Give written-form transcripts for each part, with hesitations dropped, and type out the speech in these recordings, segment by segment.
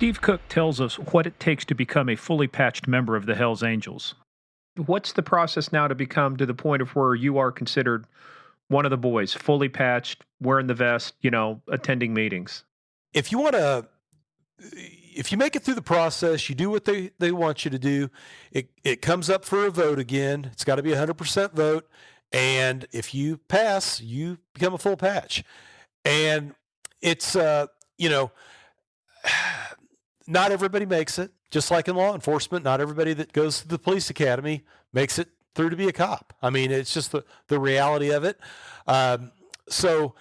Steve Cook tells us what it takes to become a fully patched member of the Hells Angels. What's the process now to become to the point of where you are considered one of the boys, fully patched, wearing the vest, attending meetings? If you want to, if you make it through the process, you do what they want you to do. It comes up for a vote again. It's got to be 100% vote. And if you pass, you become a full patch. And it's, not everybody makes it. Just like in law enforcement, not everybody that goes to the police academy makes it through to be a cop. I mean, it's just the reality of it. So,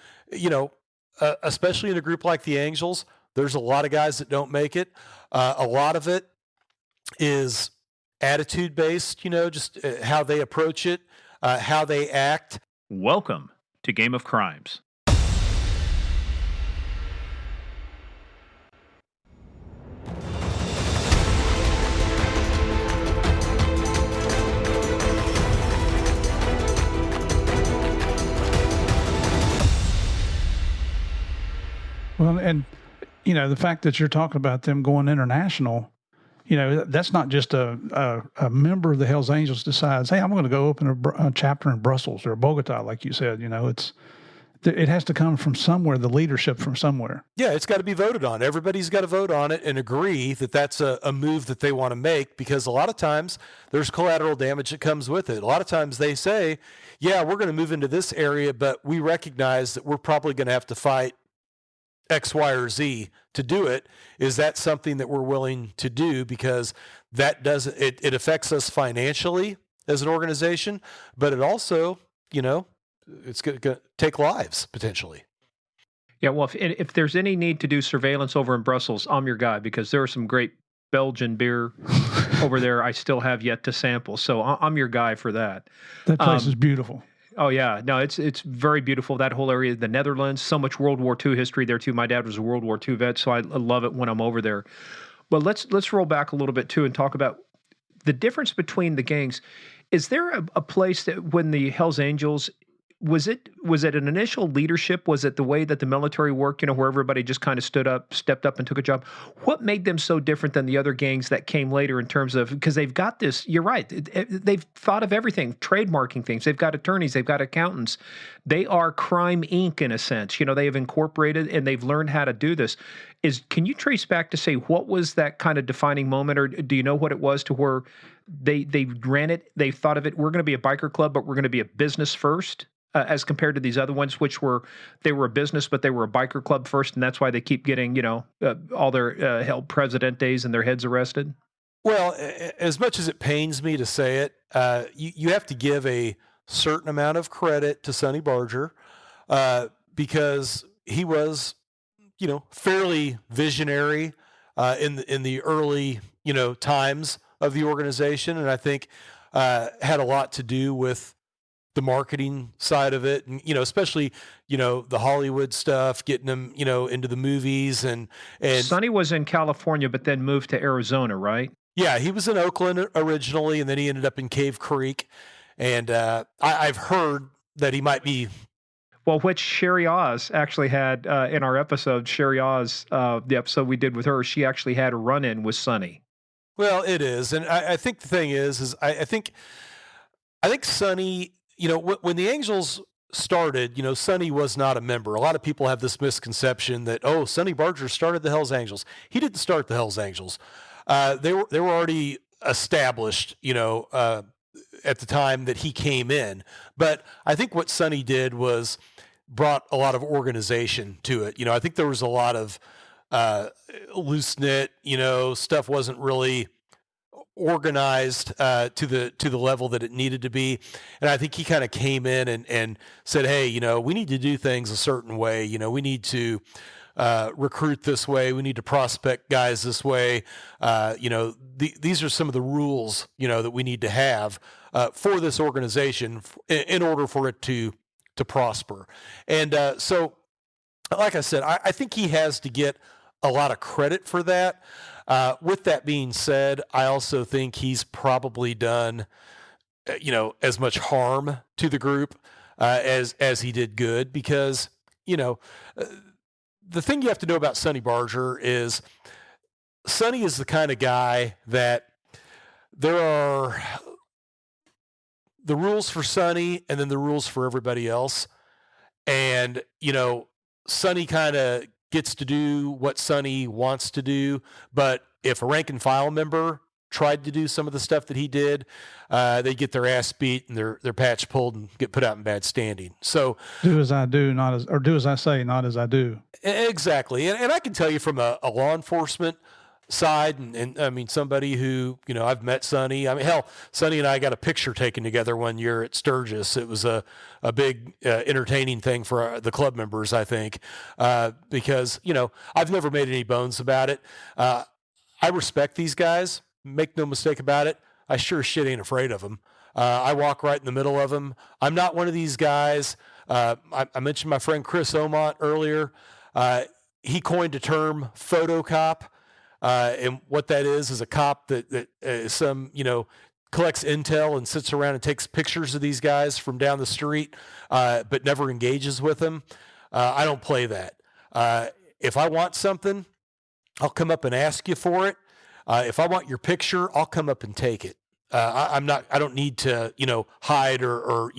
especially in a group like the Angels, there's a lot of guys that don't make it. A lot of it is attitude based, just how they approach it, how they act. Welcome to Game of Crimes. Well, and the fact that you're talking about them going international, that's not just a member of the Hells Angels decides, hey, I'm going to go open a chapter in Brussels or Bogota, like you said. It has to come from somewhere, the leadership from somewhere. Yeah, it's got to be voted on. Everybody's got to vote on it and agree that that's a move that they want to make, because a lot of times there's collateral damage that comes with it. A lot of times they say, yeah, we're going to move into this area, but we recognize that we're probably going to have to fight X, Y, or Z to do it. Is that something that we're willing to do? Because that doesn't, it affects us financially as an organization, but it also, it's going to take lives potentially. Yeah, well, if there's any need to do surveillance over in Brussels, I'm your guy, because there are some great Belgian beer over there I still have yet to sample. So I'm your guy for that. That place is beautiful. Oh yeah, no, it's very beautiful. That whole area, the Netherlands, so much World War II history there too. My dad was a World War II vet, so I love it when I'm over there. But let's roll back a little bit too and talk about the difference between the gangs. Is there a place that when the Hells Angels, was it an initial leadership? Was it the way that the military worked, where everybody just kind of stepped up and took a job? What made them so different than the other gangs that came later in terms of, because they've got this, you're right, they've thought of everything, trademarking things. They've got attorneys, they've got accountants. They are Crime Inc. in a sense. They have incorporated and they've learned how to do this. Can you trace back to say what was that kind of defining moment, or do you know what it was to where they ran it, they thought of it, we're going to be a biker club, but we're going to be a business first? As compared to these other ones, which they were a business, but they were a biker club first, and that's why they keep getting, all their held president days and their heads arrested? Well, as much as it pains me to say it, you have to give a certain amount of credit to Sonny Barger, because he was, fairly visionary in the early, times of the organization, and I think had a lot to do with the marketing side of it, and especially the Hollywood stuff, getting them into the movies, and Sonny was in California, but then moved to Arizona, right? Yeah, he was in Oakland originally, and then he ended up in Cave Creek, and I've heard that he might be. Well, which Sherry Oz actually had in our episode. Sherry Oz, the episode we did with her, she actually had a run-in with Sonny. Well, it is, and I think the thing is I think Sonny. When the Angels started, Sonny was not a member. A lot of people have this misconception that, Sonny Barger started the Hells Angels. He didn't start the Hells Angels. They were already established, at the time that he came in. But I think what Sonny did was brought a lot of organization to it. I think there was a lot of loose knit, stuff wasn't really organized to the level that it needed to be, and I think he kind of came in and said, hey, we need to do things a certain way. We need to recruit this way, we need to prospect guys this way. These are some of the rules that we need to have for this organization in order for it to prosper. And so like I said, I think he has to get a lot of credit for that. With that being said, I also think he's probably done, as much harm to the group as he did good, because, the thing you have to know about Sonny Barger is Sonny is the kind of guy that there are the rules for Sonny and then the rules for everybody else. And, Sonny kind of gets to do what Sonny wants to do. But if a rank and file member tried to do some of the stuff that he did, they get their ass beat and their patch pulled and get put out in bad standing. So do as I do, do as I say, not as I do. Exactly. And I can tell you from a law enforcement side, and I mean, somebody who, I've met Sonny. I mean, hell, Sonny and I got a picture taken together one year at Sturgis. It was a big entertaining thing for the club members, I think, because, I've never made any bones about it. I respect these guys. Make no mistake about it. I sure as shit ain't afraid of them. I walk right in the middle of them. I'm not one of these guys. I mentioned my friend Chris Omont earlier. He coined a term, photocop. And what that is a cop that collects intel and sits around and takes pictures of these guys from down the street, but never engages with them. I don't play that. If I want something, I'll come up and ask you for it. If I want your picture, I'll come up and take it. I don't need to, hide or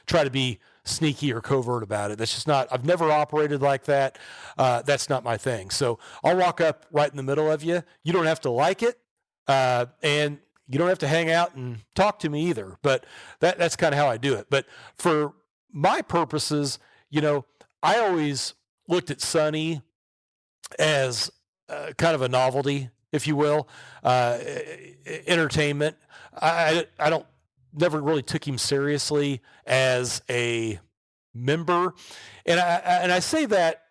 try to be sneaky or covert about it. That's just not, I've never operated like that. That's not my thing. So I'll walk up right in the middle of you. You don't have to like it. And you don't have to hang out and talk to me either, but that's kind of how I do it. But for my purposes, I always looked at Sonny as kind of a novelty, if you will, entertainment. I don't never really took him seriously as a member. And I say that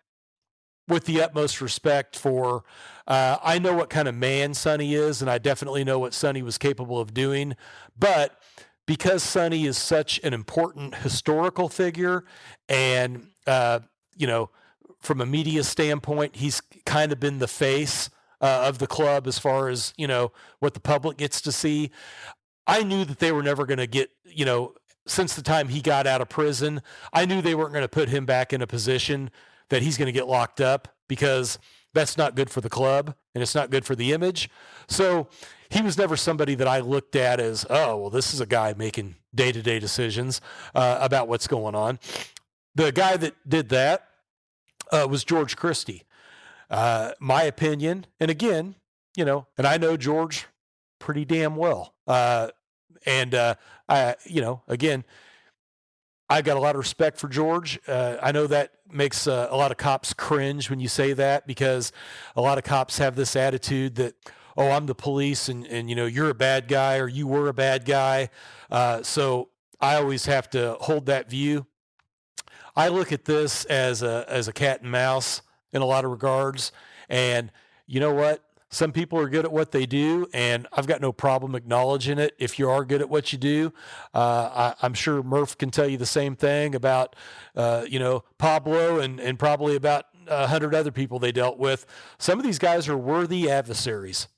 with the utmost respect for, I know what kind of man Sonny is, and I definitely know what Sonny was capable of doing. But because Sonny is such an important historical figure and, from a media standpoint, he's kind of been the face of the club as far as, what the public gets to see. I knew that they were never going to get, since the time he got out of prison, I knew they weren't going to put him back in a position that he's going to get locked up, because that's not good for the club and it's not good for the image. So he was never somebody that I looked at as, oh, well, this is a guy making day-to-day decisions about what's going on. The guy that did that was George Christie. My opinion, and again, and I know George pretty damn well. Again, I got a lot of respect for George. I know that makes a lot of cops cringe when you say that, because a lot of cops have this attitude that, oh, I'm the police and you're a bad guy, or you were a bad guy. So I always have to hold that view. I look at this as a cat and mouse in a lot of regards. And you know what? Some people are good at what they do, and I've got no problem acknowledging it if you are good at what you do. I'm sure Murph can tell you the same thing about, Pablo and probably about 100 other people they dealt with. Some of these guys are worthy adversaries.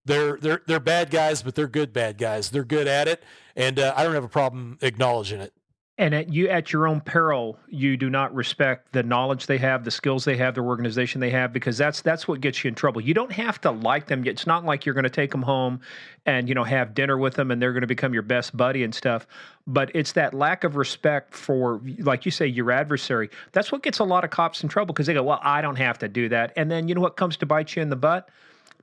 They're bad guys, but they're good bad guys. They're good at it, and I don't have a problem acknowledging it. And at your own peril, you do not respect the knowledge they have, the skills they have, the organization they have, because that's what gets you in trouble. You don't have to like them. It's not like you're going to take them home and, have dinner with them and they're going to become your best buddy and stuff. But it's that lack of respect for, like you say, your adversary. That's what gets a lot of cops in trouble, because they go, well, I don't have to do that. And then you know what comes to bite you in the butt?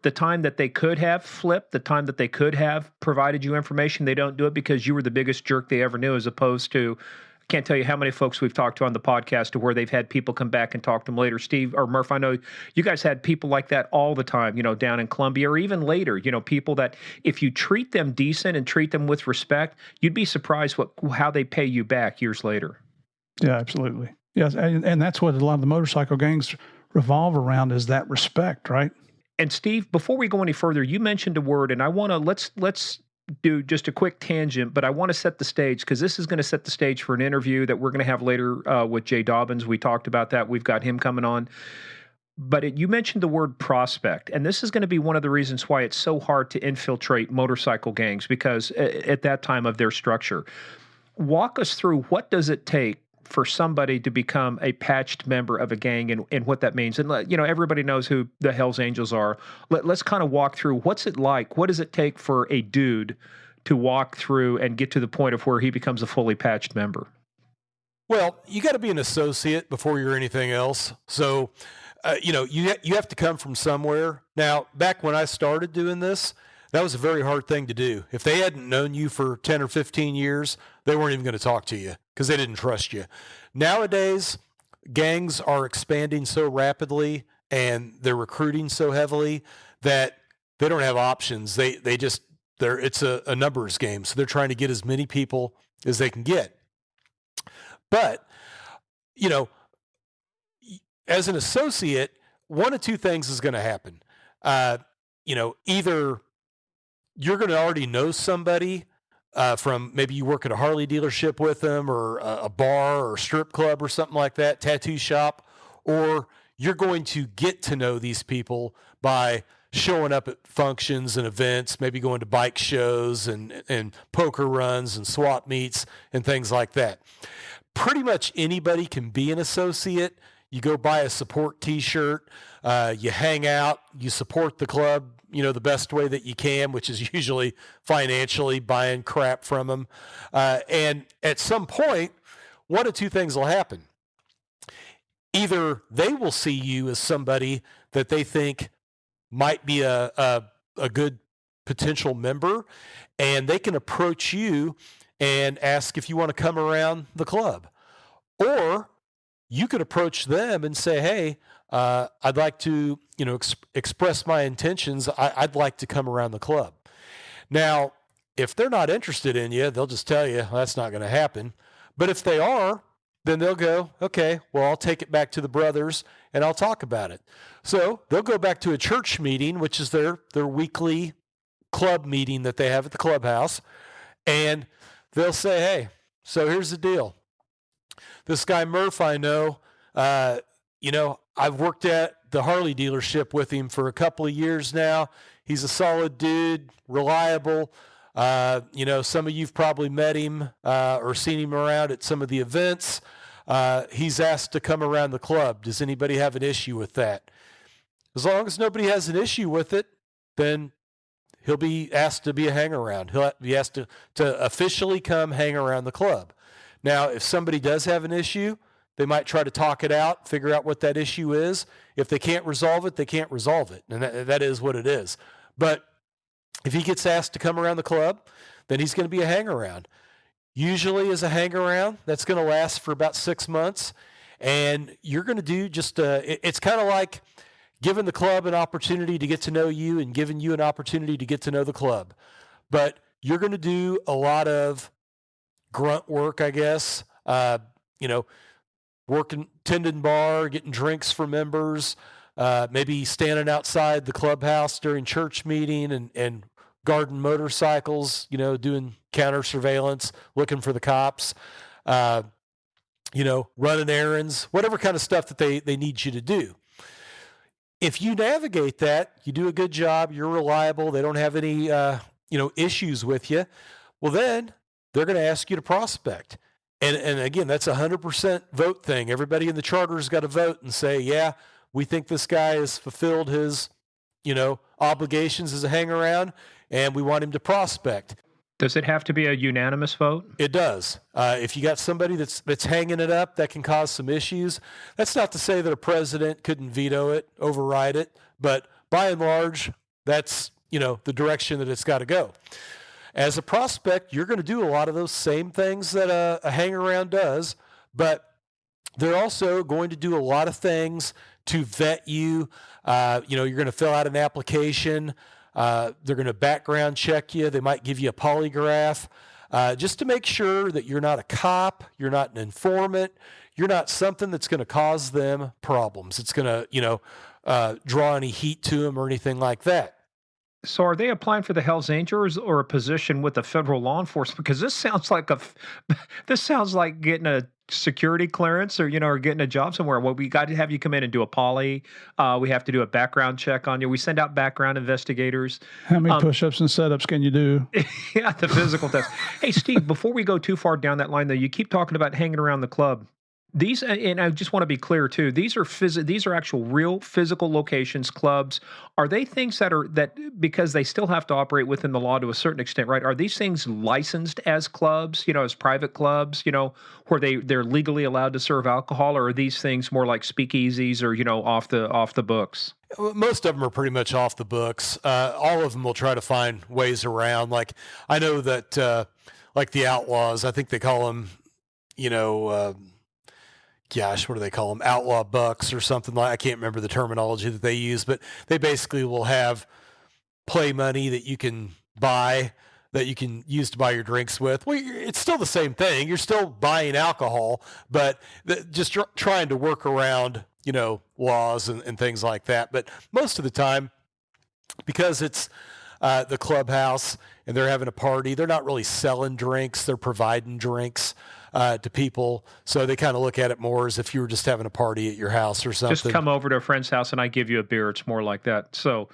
The time that they could have flipped, the time that they could have provided you information, they don't do it because you were the biggest jerk they ever knew, as opposed to, I can't tell you how many folks we've talked to on the podcast to where they've had people come back and talk to them later. Steve or Murph, I know you guys had people like that all the time, down in Columbia, or even later, people that if you treat them decent and treat them with respect, you'd be surprised how they pay you back years later. Yeah, absolutely. Yes. And that's what a lot of the motorcycle gangs revolve around, is that respect, right? And Steve, before we go any further, you mentioned a word, and I want to let's do just a quick tangent, but I want to set the stage, because this is going to set the stage for an interview that we're going to have later with Jay Dobbins. We talked about that. We've got him coming on. But you mentioned the word prospect, and this is going to be one of the reasons why it's so hard to infiltrate motorcycle gangs, because at that time of their structure. Walk us through, what does it take for somebody to become a patched member of a gang and what that means. And, everybody knows who the Hells Angels are. Let's kind of walk through what's it like? What does it take for a dude to walk through and get to the point of where he becomes a fully patched member? Well, you got to be an associate before you're anything else. So, you have to come from somewhere. Now, back when I started doing this, that was a very hard thing to do. If they hadn't known you for 10 or 15 years, they weren't even going to talk to you because they didn't trust you. Nowadays, gangs are expanding so rapidly and they're recruiting so heavily that they don't have options. It's a numbers game. So they're trying to get as many people as they can get. But, as an associate, one of two things is going to happen. Either you're going to already know somebody from maybe you work at a Harley dealership with them or a bar or strip club or something like that, tattoo shop, or you're going to get to know these people by showing up at functions and events, maybe going to bike shows and poker runs and swap meets and things like that. Pretty much anybody can be an associate. You go buy a support T-shirt, you hang out, you support the club, the best way that you can, which is usually financially buying crap from them. And at some point, one of two things will happen. Either they will see you as somebody that they think might be a good potential member, and they can approach you and ask if you want to come around the club. Or you could approach them and say, hey, I'd like to, express my intentions. I'd like to come around the club. Now, if they're not interested in you, they'll just tell you, well, that's not going to happen. But if they are, then they'll go, okay, well, I'll take it back to the brothers and I'll talk about it. So they'll go back to a church meeting, which is their weekly club meeting that they have at the clubhouse. And they'll say, hey, so here's the deal. This guy Murph I know, I've worked at the Harley dealership with him for a couple of years now. He's a solid dude, reliable. Some of you've probably met him or seen him around at some of the events. He's asked to come around the club. Does anybody have an issue with that? As long as nobody has an issue with it, then he'll be asked to be a hang-around. He'll be asked to officially come hang around the club. Now, if somebody does have an issue, they might try to talk it out, figure out what that issue is. If they can't resolve it, they can't resolve it. And that is what it is. But if he gets asked to come around the club, then he's going to be a hang-around. Usually as a hang-around, that's going to last for about 6 months. And you're going to do it's kind of like giving the club an opportunity to get to know you and giving you an opportunity to get to know the club. But you're going to do a lot of grunt work, I guess, working, tending bar, getting drinks for members, maybe standing outside the clubhouse during church meeting and guarding motorcycles, doing counter surveillance, looking for the cops, running errands, whatever kind of stuff that they need you to do. If you navigate that, you do a good job, you're reliable, they don't have any, issues with you, well, then they're going to ask you to prospect. And again, that's a 100% vote thing. Everybody in the charter has got to vote and say, yeah, we think this guy has fulfilled his, obligations as a hang-around, and we want him to prospect. Does it have to be a unanimous vote? It does. If you got somebody that's hanging it up, that can cause some issues. That's not to say that a president couldn't veto it, override it, but by and large, that's, the direction that it's got to go. As a prospect, you're going to do a lot of those same things that a hang-around does, but they're also going to do a lot of things to vet you. You're going to fill out an application. They're going to background check you. They might give you a polygraph just to make sure that you're not a cop, you're not an informant, you're not something that's going to cause them problems. It's going to, draw any heat to them or anything like that. So are they applying for the Hells Angels or a position with the federal law enforcement? Because this sounds like getting a security clearance or getting a job somewhere. Well, we got to have you come in and do a poly. We have to do a background check on you. We send out background investigators. How many push-ups and setups can you do? Yeah, the physical test. Hey, Steve, before we go too far down that line, though, you keep talking about hanging around the club. These, and I just want to be clear too. These are actual real physical locations, clubs. Are they things that because they still have to operate within the law to a certain extent, right? Are these things licensed as clubs, as private clubs, where they're legally allowed to serve alcohol, or are these things more like speakeasies or off the books? Most of them are pretty much off the books. All of them will try to find ways around. Like I know that, like the Outlaws, I think they call them, you know. Gosh, what do they call them? Outlaw bucks or something like. I can't remember the terminology that they use, but they basically will have play money that you can buy, that you can use to buy your drinks with. Well, it's still the same thing. You're still buying alcohol, but just trying to work around, laws and things like that. But most of the time, because it's the clubhouse and they're having a party, they're not really selling drinks. They're providing drinks to people. So they kind of look at it more as if you were just having a party at your house or something. Just come over to a friend's house and I give you a beer. It's more like that. So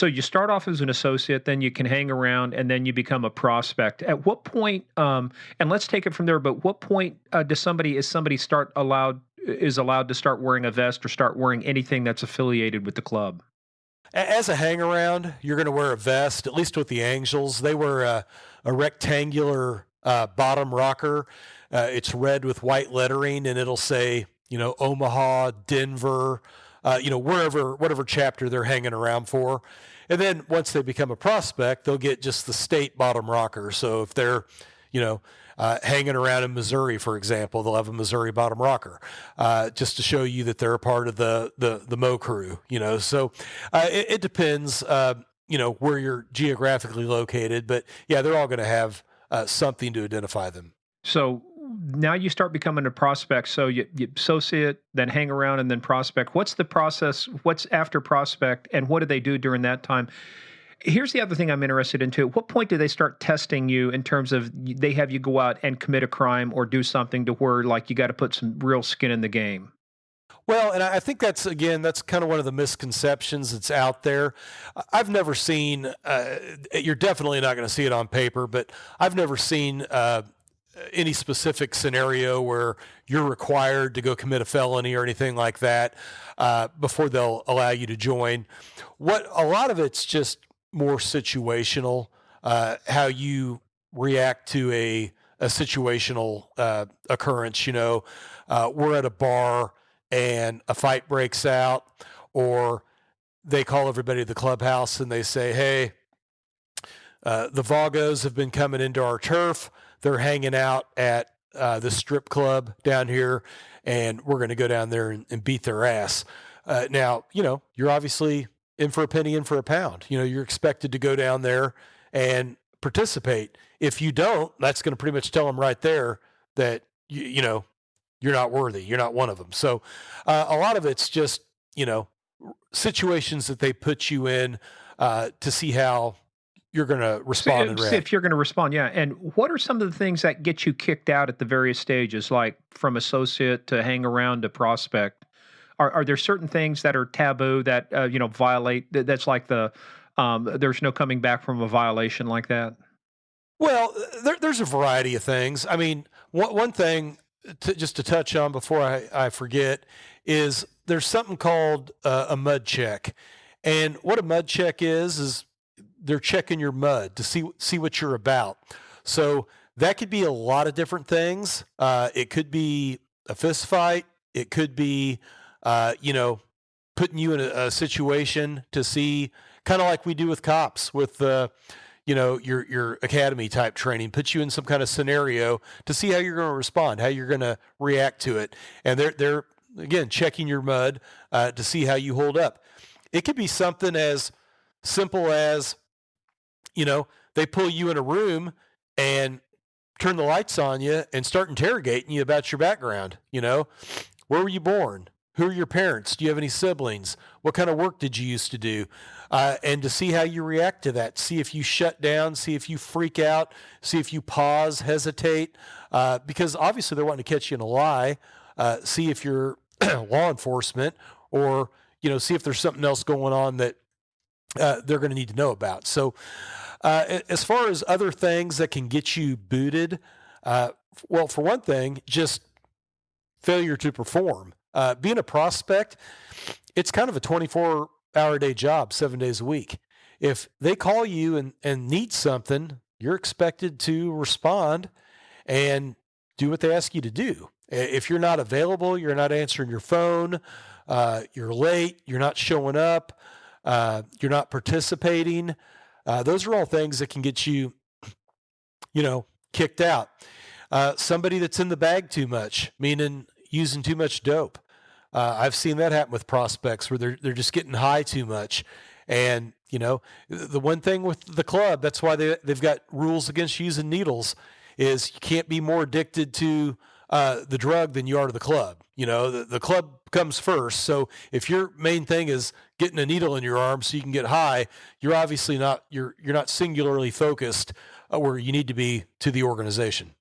you start off as an associate, then you can hang around, and then you become a prospect. At what point? And let's take it from there. But what point is somebody allowed to start wearing a vest or start wearing anything that's affiliated with the club? As a hang around, you're going to wear a vest. At least with the Angels, they wear a rectangular bottom rocker. It's red with white lettering, and it'll say, Omaha, Denver, whatever chapter they're hanging around for. And then once they become a prospect, they'll get just the state bottom rocker. So if they're, hanging around in Missouri, for example, they'll have a Missouri bottom rocker, just to show you that they're a part of the Mo crew. So it depends, where you're geographically located. But yeah, they're all going to have something to identify them. So now you start becoming a prospect. So you associate, then hang around, and then prospect. What's the process? What's after prospect, and what do they do during that time? Here's the other thing I'm interested into. At what point do they start testing you in terms of they have you go out and commit a crime or do something to where like you got to put some real skin in the game? Well, and I think that's kind of one of the misconceptions that's out there. I've never seen, you're definitely not going to see it on paper, but I've never seen any specific scenario where you're required to go commit a felony or anything like that before they'll allow you to join. What a lot of it's just more situational, how you react to a situational occurrence. We're at a bar and a fight breaks out, or they call everybody to the clubhouse and they say, hey, the Vagos have been coming into our turf. They're hanging out at the strip club down here, and we're going to go down there and beat their ass. Now, you're obviously in for a penny, in for a pound. You're expected to go down there and participate. If you don't, that's going to pretty much tell them right there that, you're not worthy. You're not one of them. So a lot of it's just, situations that they put you in to see how you're going to respond and react. If you're going to respond, yeah. And what are some of the things that get you kicked out at the various stages, like from associate to hang around to prospect? Are there certain things that are taboo that, violate, that's like there's no coming back from a violation like that? Well, there's a variety of things. I mean, one thing just to touch on before I forget is there's something called a mud check. And what a mud check is they're checking your mud to see what you're about. So that could be a lot of different things. It could be a fist fight. It could be, putting you in a situation to see, kind of like we do with cops with your academy type training, put you in some kind of scenario to see how you're going to respond, how you're going to react to it. And they're again, checking your mud to see how you hold up. It could be something as simple as, they pull you in a room and turn the lights on you and start interrogating you about your background. Where were you born? Who are your parents? Do you have any siblings? What kind of work did you used to do? And to see how you react to that, see if you shut down, see if you freak out, see if you pause, hesitate, because obviously they're wanting to catch you in a lie, see if you're law enforcement, or, see if there's something else going on that they're going to need to know about. So as far as other things that can get you booted, well, for one thing, just failure to perform. Being a prospect, it's kind of a 24-hour-a-day job, 7 days a week. If they call you and need something, you're expected to respond and do what they ask you to do. If you're not available, you're not answering your phone, you're late, you're not showing up, you're not participating, those are all things that can get you, kicked out. Somebody that's in the bag too much, meaning using too much dope. I've seen that happen with prospects where they're just getting high too much. And, the one thing with the club, that's why they've got rules against using needles, is you can't be more addicted to the drug than you are to the club. The club comes first. So if your main thing is getting a needle in your arm so you can get high, you're obviously you're not singularly focused where you need to be to the organization.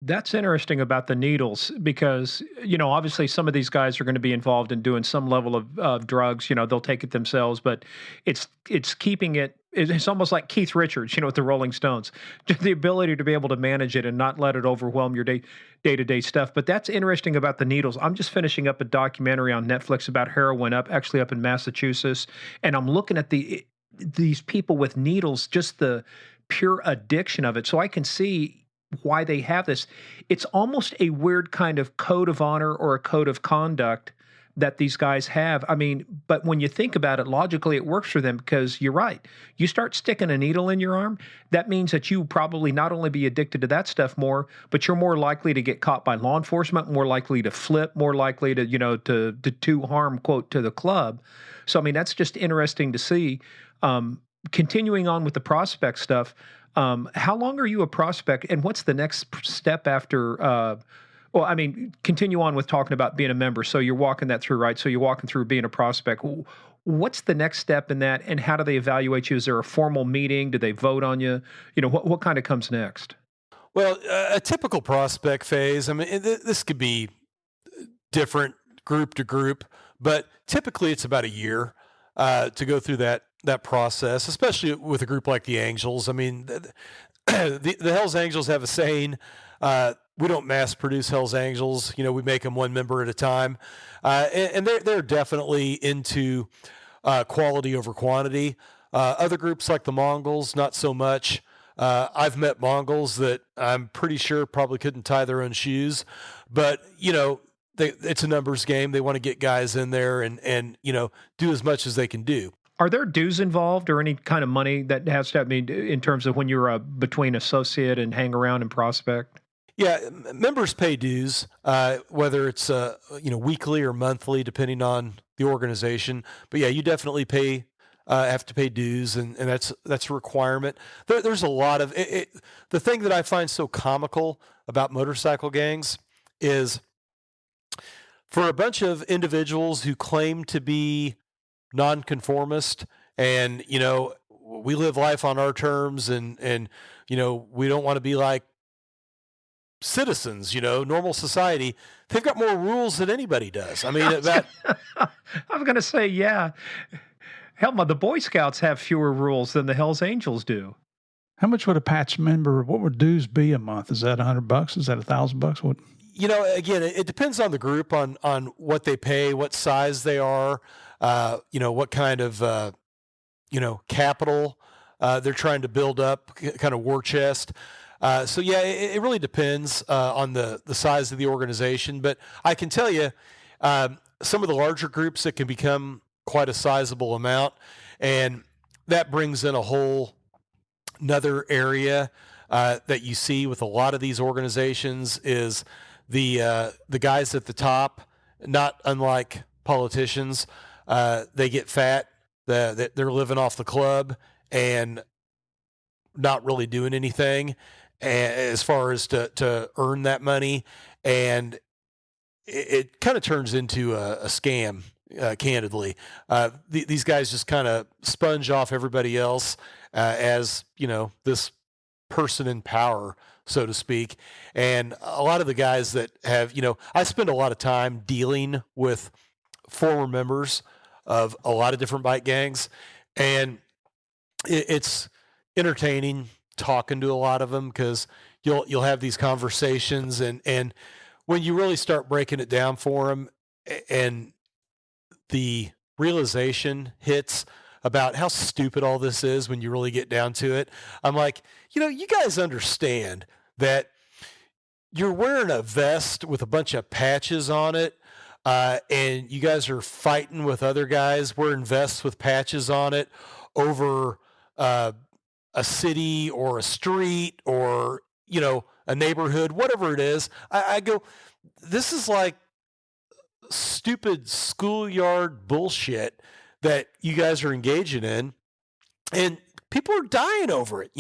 That's interesting about the needles because, obviously some of these guys are going to be involved in doing some level of drugs. They'll take it themselves, but it's keeping it. It's almost like Keith Richards, with the Rolling Stones, just the ability to be able to manage it and not let it overwhelm your day-to-day stuff. But that's interesting about the needles. I'm just finishing up a documentary on Netflix about heroin up in Massachusetts, and I'm looking at these people with needles, just the pure addiction of it. So I can see why they have this. It's almost a weird kind of code of honor or a code of conduct that these guys have. I mean, but when you think about it, logically it works for them because you're right. You start sticking a needle in your arm, that means that you probably not only be addicted to that stuff more, but you're more likely to get caught by law enforcement, more likely to flip, more likely to, to harm, quote, to the club. So, I mean, that's just interesting to see. Continuing on with the prospect stuff, how long are you a prospect, and what's the next step after? Continue on with talking about being a member. So you're walking that through, right? So you're walking through being a prospect. What's the next step in that, and how do they evaluate you? Is there a formal meeting? Do they vote on you? What kind of comes next? Well, a typical prospect phase, I mean, this could be different group to group, but typically it's about a year to go through that process, especially with a group like the Angels. I mean, the Hells Angels have a saying, we don't mass produce Hells Angels. We make them one member at a time. And they're definitely into quality over quantity. Other groups like the Mongols, not so much. I've met Mongols that I'm pretty sure probably couldn't tie their own shoes, but it's a numbers game. They want to get guys in there and do as much as they can do. Are there dues involved or any kind of money that has to, in terms of when you're between associate and hang around and prospect? Yeah, members pay dues, whether it's weekly or monthly, depending on the organization. But yeah, you definitely have to pay dues, and that's a requirement. There's a lot of it. The thing that I find so comical about motorcycle gangs is for a bunch of individuals who claim to be nonconformist and we live life on our terms and we don't want to be like citizens, normal society. They've got more rules than anybody does. I mean, I was going to say, yeah. Hell, the Boy Scouts have fewer rules than the Hells Angels do. How much would a patch member, what would dues be a month? Is that $100? Is that $1,000? What? Again, it depends on the group, on what they pay, what size they are, what kind of, capital they're trying to build up, kind of war chest. So yeah, it really depends on the size of the organization. But I can tell you, some of the larger groups that can become quite a sizable amount, and that brings in a whole another area that you see with a lot of these organizations is the guys at the top, not unlike politicians. They get fat, they're living off the club and not really doing anything as far as to earn that money. And it kind of turns into a scam, candidly. These guys just kind of sponge off everybody else as, this person in power, so to speak. And a lot of the guys that have, I spend a lot of time dealing with former members of a lot of different bike gangs, and it's entertaining talking to a lot of them because you'll have these conversations, and when you really start breaking it down for them and the realization hits about how stupid all this is when you really get down to it, I'm like, you guys understand that you're wearing a vest with a bunch of patches on it, and you guys are fighting with other guys wearing vests with patches on it over a city or a street or, a neighborhood, whatever it is. I go, this is like stupid schoolyard bullshit that you guys are engaging in. And people are dying over it,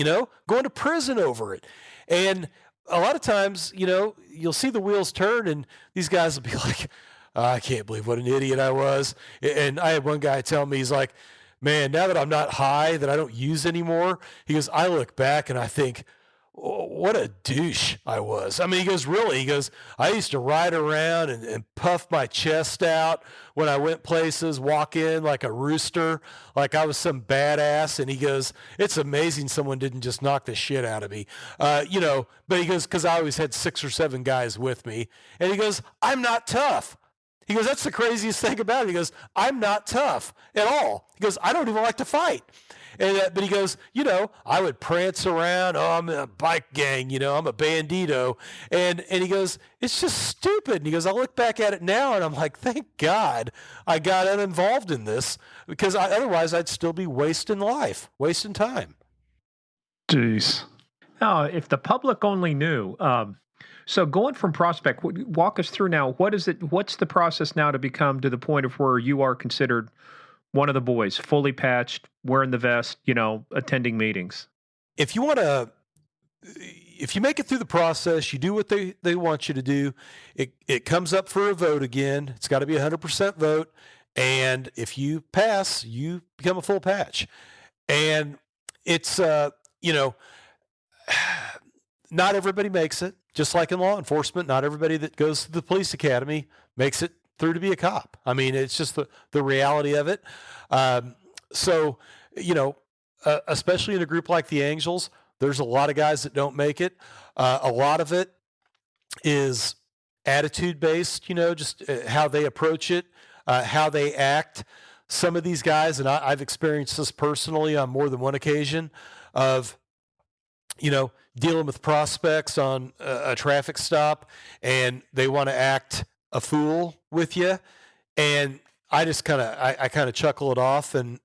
going to prison over it. And a lot of times, you'll see the wheels turn and these guys will be like, I can't believe what an idiot I was. And I had one guy tell me, he's like, man, now that I'm not high, that I don't use anymore, he goes, I look back and I think, oh, what a douche I was. I mean, he goes, really? He goes, I used to ride around and puff my chest out when I went places, walk in like a rooster, like I was some badass. And he goes, it's amazing someone didn't just knock the shit out of me. But he goes, because I always had 6 or 7 guys with me. And he goes, I'm not tough. He goes, that's the craziest thing about it. He goes, I'm not tough at all. He goes, I don't even like to fight. And, but he goes, I would prance around. Oh, I'm in a bike gang. I'm a bandito. And he goes, it's just stupid. And he goes, I look back at it now and I'm like, thank God I got uninvolved in this because otherwise I'd still be wasting life, wasting time. Jeez. Oh, if the public only knew. So going from prospect, walk us through now. What's the process now to become to the point of where you are considered one of the boys, fully patched, wearing the vest, attending meetings? If you make it through the process, you do what they want you to do. It comes up for a vote again. It's got to be 100% vote. And if you pass, you become a full patch. And it's, not everybody makes it. Just like in law enforcement, not everybody that goes to the police academy makes it through to be a cop. I mean, it's just the reality of it. Especially in a group like the Angels, there's a lot of guys that don't make it. A lot of it is attitude based, just how they approach it, how they act. Some of these guys, and I've experienced this personally on more than one occasion of, dealing with prospects on a traffic stop and they want to act a fool with you. And I just kind of chuckle it off and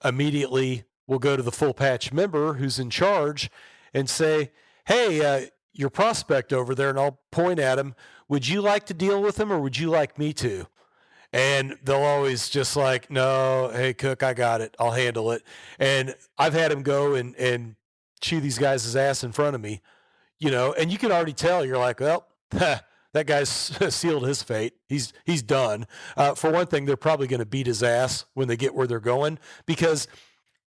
immediately will go to the full patch member who's in charge and say, hey, your prospect over there, and I'll point at him. Would you like to deal with him or would you like me to? And they'll always just like, no, hey, Cook, I got it. I'll handle it. And I've had him go and chew these guys' ass in front of me, and you can already tell. You're like, well, that guy's sealed his fate. He's done. For one thing, they're probably going to beat his ass when they get where they're going because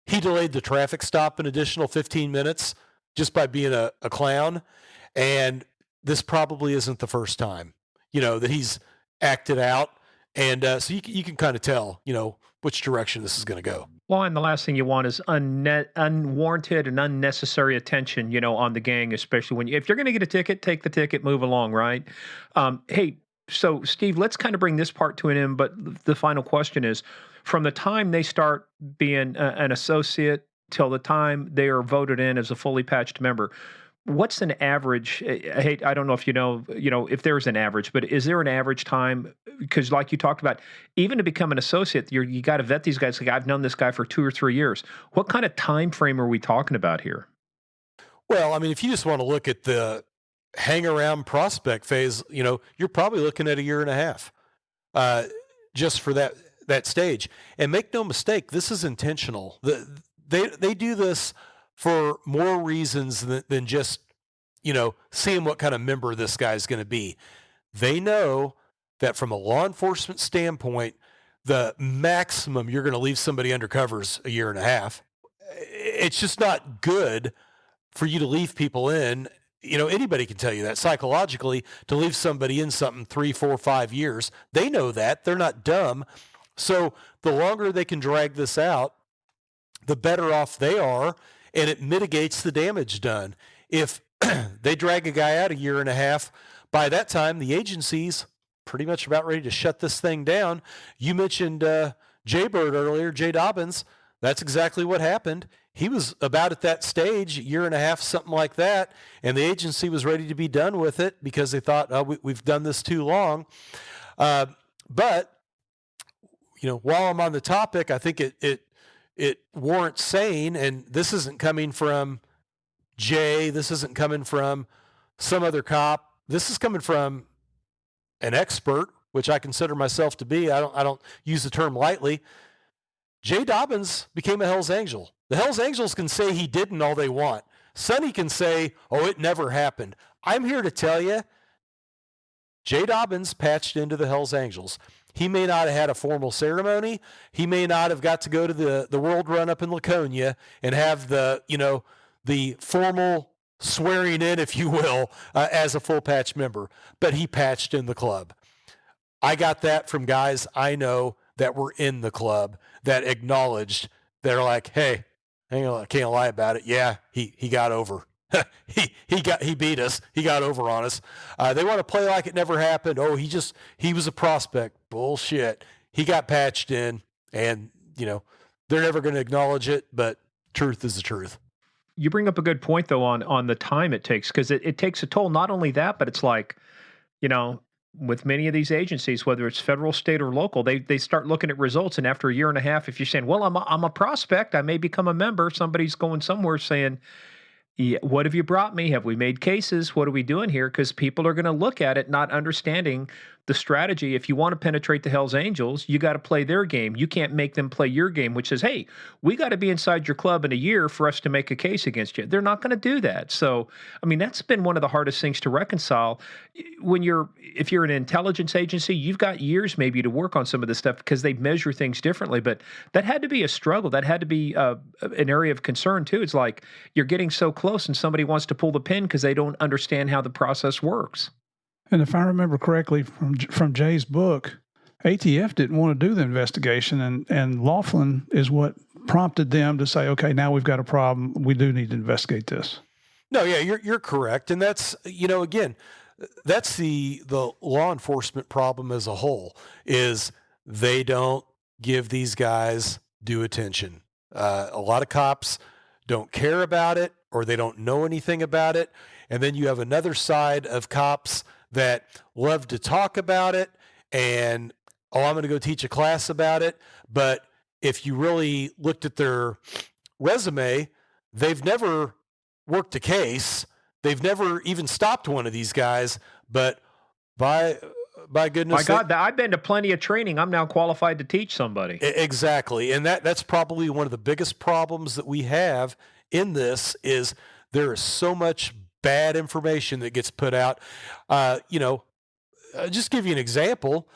he delayed the traffic stop an additional 15 minutes just by being a clown. And this probably isn't the first time, that he's acted out. And so you can kind of tell, which direction this is going to go. Well, and the last thing you want is unwarranted and unnecessary attention, on the gang, especially if you're going to get a ticket, take the ticket, move along, right? Hey, so Steve, let's kind of bring this part to an end, but the final question is, from the time they start being an associate till the time they are voted in as a fully patched member, what's an average? I don't know if if there's an average, but is there an average time? Because like you talked about, even to become an associate, you got to vet these guys. Like, I've known this guy for 2 or 3 years. What kind of time frame are we talking about here? Well, I mean, if you just want to look at the hang around prospect phase, you're probably looking at 1.5 years, just for that stage. And make no mistake, this is intentional. They do this for more reasons than just, seeing what kind of member this guy's going to be. They know that from a law enforcement standpoint, the maximum you're going to leave somebody undercover is 1.5 years. It's just not good for you to leave people in. Anybody can tell you that psychologically, to leave somebody in something 3, 4, 5 years. They know that. They're not dumb. So the longer they can drag this out, the better off they are, and it mitigates the damage done. If they drag a guy out 1.5 years by that time, the agency's pretty much about ready to shut this thing down. You mentioned Jay Bird earlier, Jay Dobbins. That's exactly what happened. He was about at that stage, a year and a half, something like that, and the agency was ready to be done with it because they thought, oh, we've done this too long. But while I'm on the topic, I think it warrants saying, and this isn't coming from Jay, this isn't coming from some other cop, this is coming from an expert, which I consider myself to be. I don't use the term lightly. Jay Dobbins became a Hells Angel. The Hells Angels can say he didn't all they want. Sonny can say, oh, it never happened. I'm here to tell you, Jay Dobbins patched into the Hells Angels. He may not have had a formal ceremony. He may not have got to go to the World Run up in Laconia and have the formal swearing in, if you will, as a full patch member. But he patched in the club. I got that from guys I know that were in the club that acknowledged, they're like, hey, I can't lie about it. Yeah, he got over. he beat us. He got over on us. They want to play like it never happened. Oh, he was a prospect. Bullshit. He got patched in, and they're never going to acknowledge it, but truth is the truth. You bring up a good point though on the time it takes, because it takes a toll. Not only that, but it's like, with many of these agencies, whether it's federal, state, or local, they start looking at results, and after a year and a half, if you're saying, well, I'm a prospect, I may become a member, somebody's going somewhere saying, yeah, what have you brought me? Have we made cases? What are we doing here? Because people are going to look at it not understanding the strategy. If you want to penetrate the Hells Angels, you got to play their game. You can't make them play your game, which says, hey, we got to be inside your club in a year for us to make a case against you. They're not going to do that. So, I mean, that's been one of the hardest things to reconcile. If you're an intelligence agency, you've got years maybe to work on some of this stuff because they measure things differently. But that had to be a struggle. That had to be an area of concern too. It's like you're getting so close and somebody wants to pull the pin because they don't understand how the process works. And if I remember correctly from Jay's book, ATF didn't want to do the investigation, and Laughlin is what prompted them to say, okay, now we've got a problem. We do need to investigate this. No, yeah, you're correct. And that's, again, that's the law enforcement problem as a whole, is they don't give these guys due attention. A lot of cops don't care about it, or they don't know anything about it. And then you have another side of cops that love to talk about it and, I'm going to go teach a class about it. But if you really looked at their resume, they've never worked a case. They've never even stopped one of these guys. But by goodness, my God, I've been to plenty of training. I'm now qualified to teach somebody. Exactly. And that's probably one of the biggest problems that we have in this is there is so much bad information that gets put out. Just give you an example.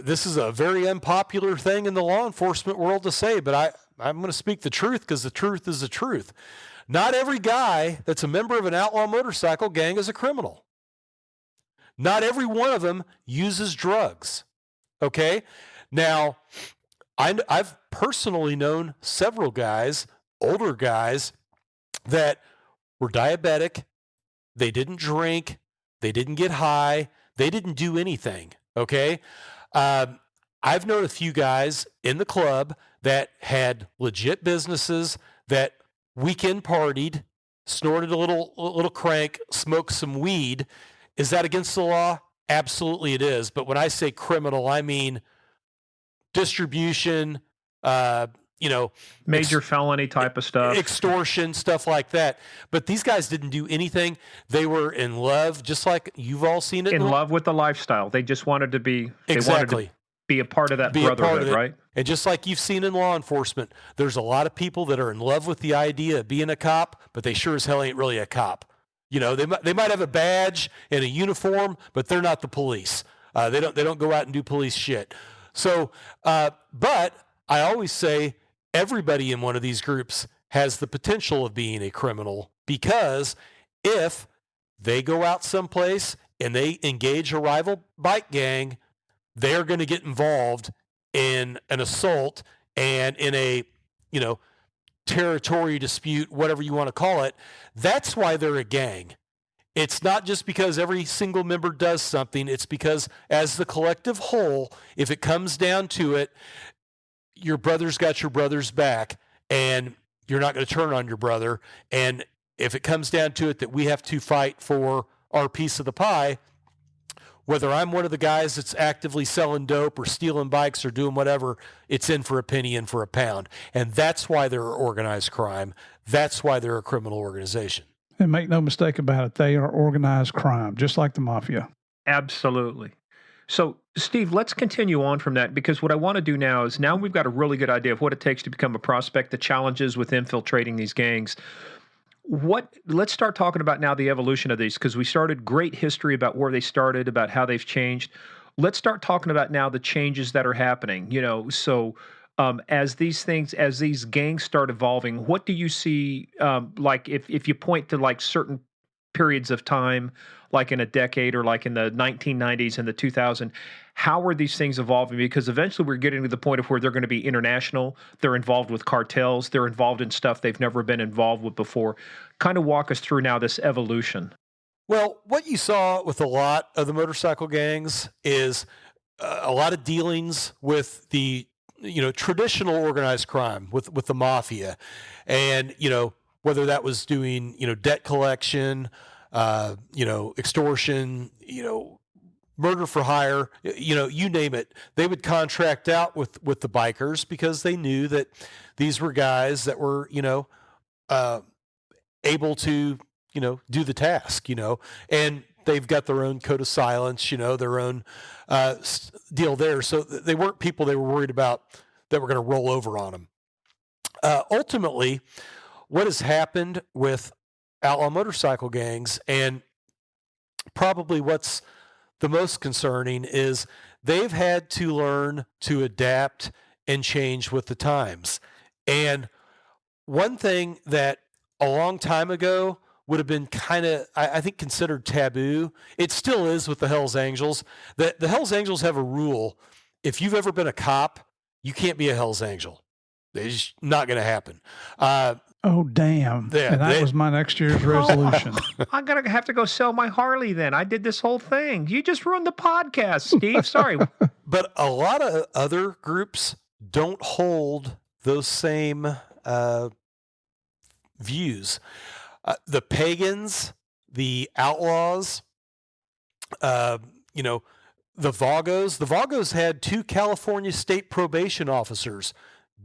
This is a very unpopular thing in the law enforcement world to say, but I'm going to speak the truth because the truth is the truth. Not every guy that's a member of an outlaw motorcycle gang is a criminal. Not every one of them uses drugs. Okay? Now, I've personally known several guys, older guys, that were diabetic. They didn't drink. They didn't get high. They didn't do anything. Okay? I've known a few guys in the club that had legit businesses, that weekend partied, snorted a little crank, smoked some weed. Is that against the law? Absolutely it is. But when I say criminal, I mean distribution, major felony type of stuff, extortion, stuff like that. But these guys didn't do anything. They were in love, just like you've all seen it. In love with the lifestyle. They just wanted to be be a part of that brotherhood, right? And just like you've seen in law enforcement, there's a lot of people that are in love with the idea of being a cop, but they sure as hell ain't really a cop. They might have a badge and a uniform, but they're not the police. They don't go out and do police shit. So, but I always say everybody in one of these groups has the potential of being a criminal, because if they go out someplace and they engage a rival bike gang, they're going to get involved in an assault and in a, territory dispute, whatever you want to call it. That's why they're a gang. it's not just because every single member does something. It's because as the collective whole, if it comes down to it, your brother's got your brother's back, and you're not going to turn on your brother. And if it comes down to it that we have to fight for our piece of the pie, whether I'm one of the guys that's actively selling dope or stealing bikes or doing whatever, it's in for a penny, in for a pound. And that's why they're organized crime. That's why they're a criminal organization. And make no mistake about it, they are organized crime, just like the mafia. Absolutely. So, Steve, let's continue on from that, because what I want to do now is, now we've got a really good idea of what it takes to become a prospect, the challenges with infiltrating these gangs. Let's start talking about now the evolution of these, because we started great history about where they started, about how they've changed. Let's start talking about now the changes that are happening. So as these gangs start evolving, what do you see? Like if you point to like certain periods of time, like in a decade or like in the 1990s and the 2000s, how are these things evolving? Because eventually we're getting to the point of where they're going to be international. They're involved with cartels. They're involved in stuff they've never been involved with before. Kind of walk us through now this evolution. Well, what you saw with a lot of the motorcycle gangs is a lot of dealings with the traditional organized crime with the mafia, and whether that was doing debt collection, extortion, murder for hire, you name it. They would contract out with the bikers because they knew that these were guys that were able to do the task, and they've got their own code of silence, their own deal there. So they weren't people they were worried about that were going to roll over on them. Ultimately, what has happened with outlaw motorcycle gangs, and probably what's the most concerning, is they've had to learn to adapt and change with the times. And one thing that a long time ago would have been kind of, I think, considered taboo, it still is with the Hells Angels. The Hells Angels have a rule. If you've ever been a cop, you can't be a Hells Angel. It's just not going to happen. Oh, damn. Yeah, and that was my next year's resolution. I'm going to have to go sell my Harley then. I did this whole thing. You just ruined the podcast, Steve. Sorry. But a lot of other groups don't hold those same views. The pagans, the outlaws, the Vagos. The Vagos had 2 California state probation officers,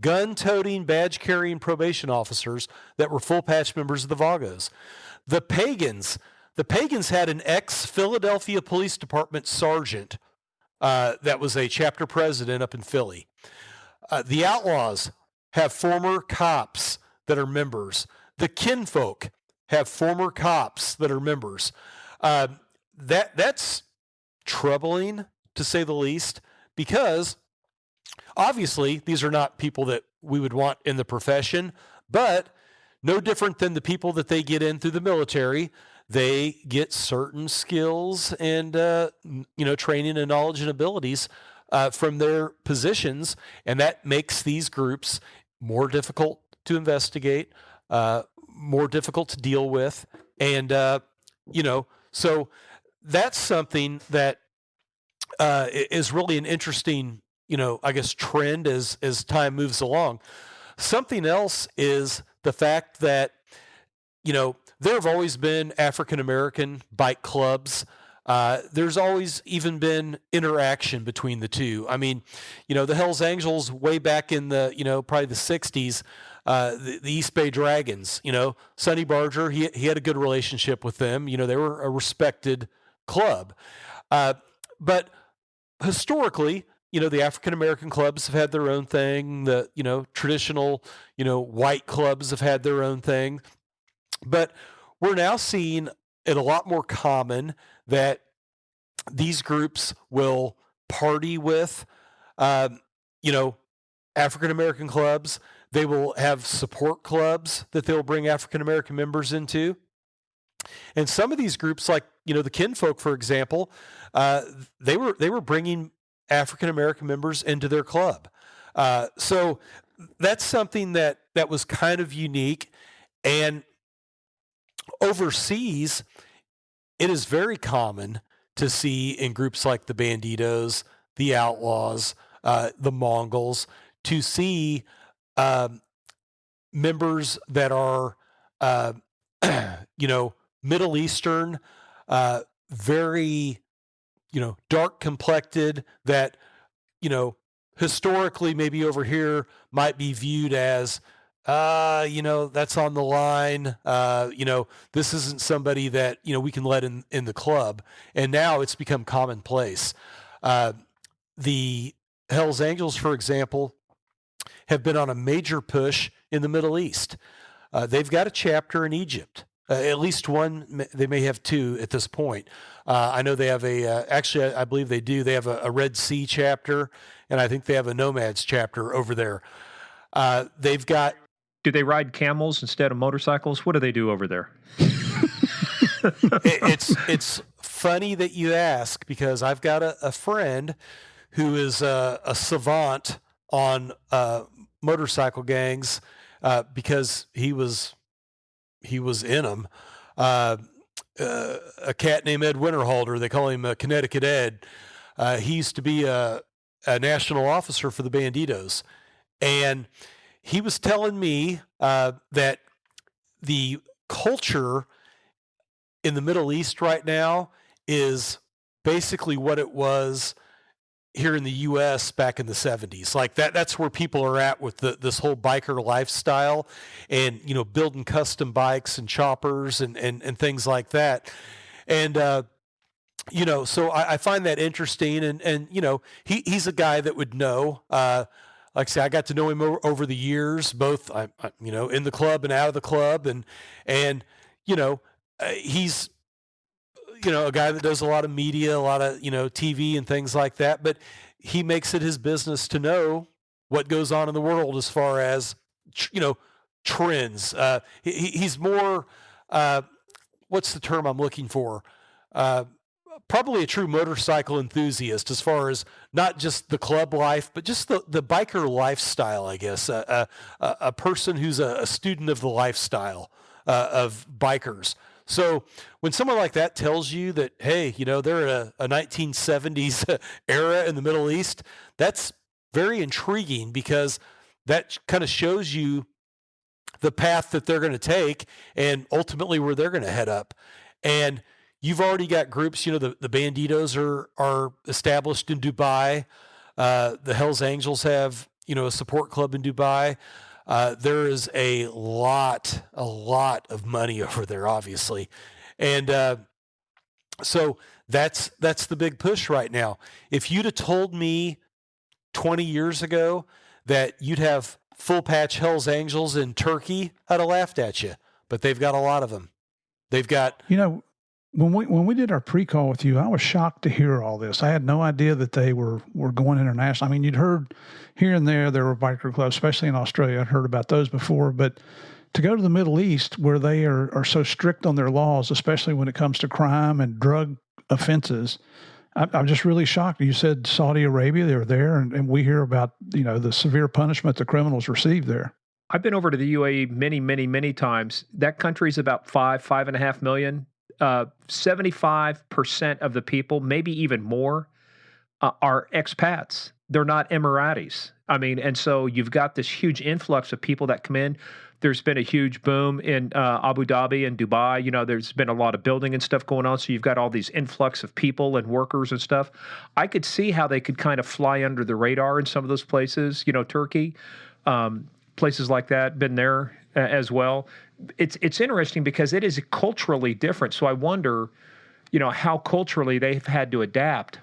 gun-toting, badge-carrying probation officers that were full-patch members of the Vagos. The pagans had an ex-Philadelphia Police Department sergeant that was a chapter president up in Philly. The outlaws have former cops that are members. The kinfolk have former cops that are members. That's troubling, to say the least, because obviously these are not people that we would want in the profession, but no different than the people that they get in through the military. They get certain skills and training and knowledge and abilities from their positions, and that makes these groups more difficult to investigate, more difficult to deal with, and so that's something that is really an interesting, I guess, trend as time moves along. Something else is the fact that there have always been African American bike clubs. There's always even been interaction between the two. I mean, the Hells Angels way back in the, probably the 60s, the East Bay Dragons, Sonny Barger, he had a good relationship with them. They were a respected club. But historically, the African American clubs have had their own thing. The, traditional, white clubs have had their own thing. But we're now seeing it a lot more common that these groups will party with, African American clubs. They will have support clubs that they'll bring African American members into. And some of these groups, like, the kinfolk, for example, they were bringing African American members into their club. So that's something that was kind of unique. And overseas, it is very common to see in groups like the Banditos, the Outlaws, the Mongols, to see members that are, uh, Middle Eastern, very, dark complected, that, historically maybe over here might be viewed as, that's on the line. This isn't somebody that, we can let in the club. And now it's become commonplace. The Hells Angels, for example, have been on a major push in the Middle East. They've got a chapter in Egypt. At least one, they may have two at this point. I know they have actually, I believe they do. They have a Red Sea chapter, and I think they have a Nomads chapter over there. They've got. Do they ride camels instead of motorcycles? What do they do over there? It's funny that you ask, because I've got a friend who is a savant on motorcycle gangs, because he was in them. A cat named Ed Winterhalter, they call him Connecticut Ed. He used to be a national officer for the Banditos, and he was telling me that the culture in the Middle East right now is basically what it was here in the U.S. back in the 70s. Like that's where people are at with this whole biker lifestyle, and, building custom bikes and choppers and things like that. And, so I find that interesting. And he's a guy that would know. Like I say, I got to know him over the years, both, in the club and out of the club. And he's, a guy that does a lot of media, a lot of, TV and things like that, but he makes it his business to know what goes on in the world as far as, trends. He's more, what's the term I'm looking for? Probably a true motorcycle enthusiast, as far as not just the club life, but just the biker lifestyle, I guess. A person who's a student of the lifestyle of bikers. So when someone like that tells you that, hey, they're in a 1970s era in the Middle East, that's very intriguing, because that kind of shows you the path that they're going to take and ultimately where they're going to head up. And you've already got groups, the Banditos are established in Dubai. The Hells Angels have, a support club in Dubai. There is a lot of money over there, obviously. And so that's the big push right now. If you'd have told me 20 years ago that you'd have full patch Hells Angels in Turkey, I'd have laughed at you. But they've got a lot of them. They've got... When we did our pre-call with you, I was shocked to hear all this. I had no idea that they were going international. I mean, you'd heard here and there were biker clubs, especially in Australia. I'd heard about those before, but to go to the Middle East, where they are so strict on their laws, especially when it comes to crime and drug offenses, I'm just really shocked. You said Saudi Arabia, they were there, and we hear about, the severe punishment the criminals receive there. I've been over to the UAE many, many, many times. That country's about 5.5 million. 75% of the people, maybe even more, are expats. They're not Emiratis. I mean, and so you've got this huge influx of people that come in. There's been a huge boom in Abu Dhabi and Dubai. There's been a lot of building and stuff going on. So you've got all these influx of people and workers and stuff. I could see how they could kind of fly under the radar in some of those places, Turkey, places like that, been there as well. It's interesting because it is culturally different. So I wonder, how culturally they've had to adapt.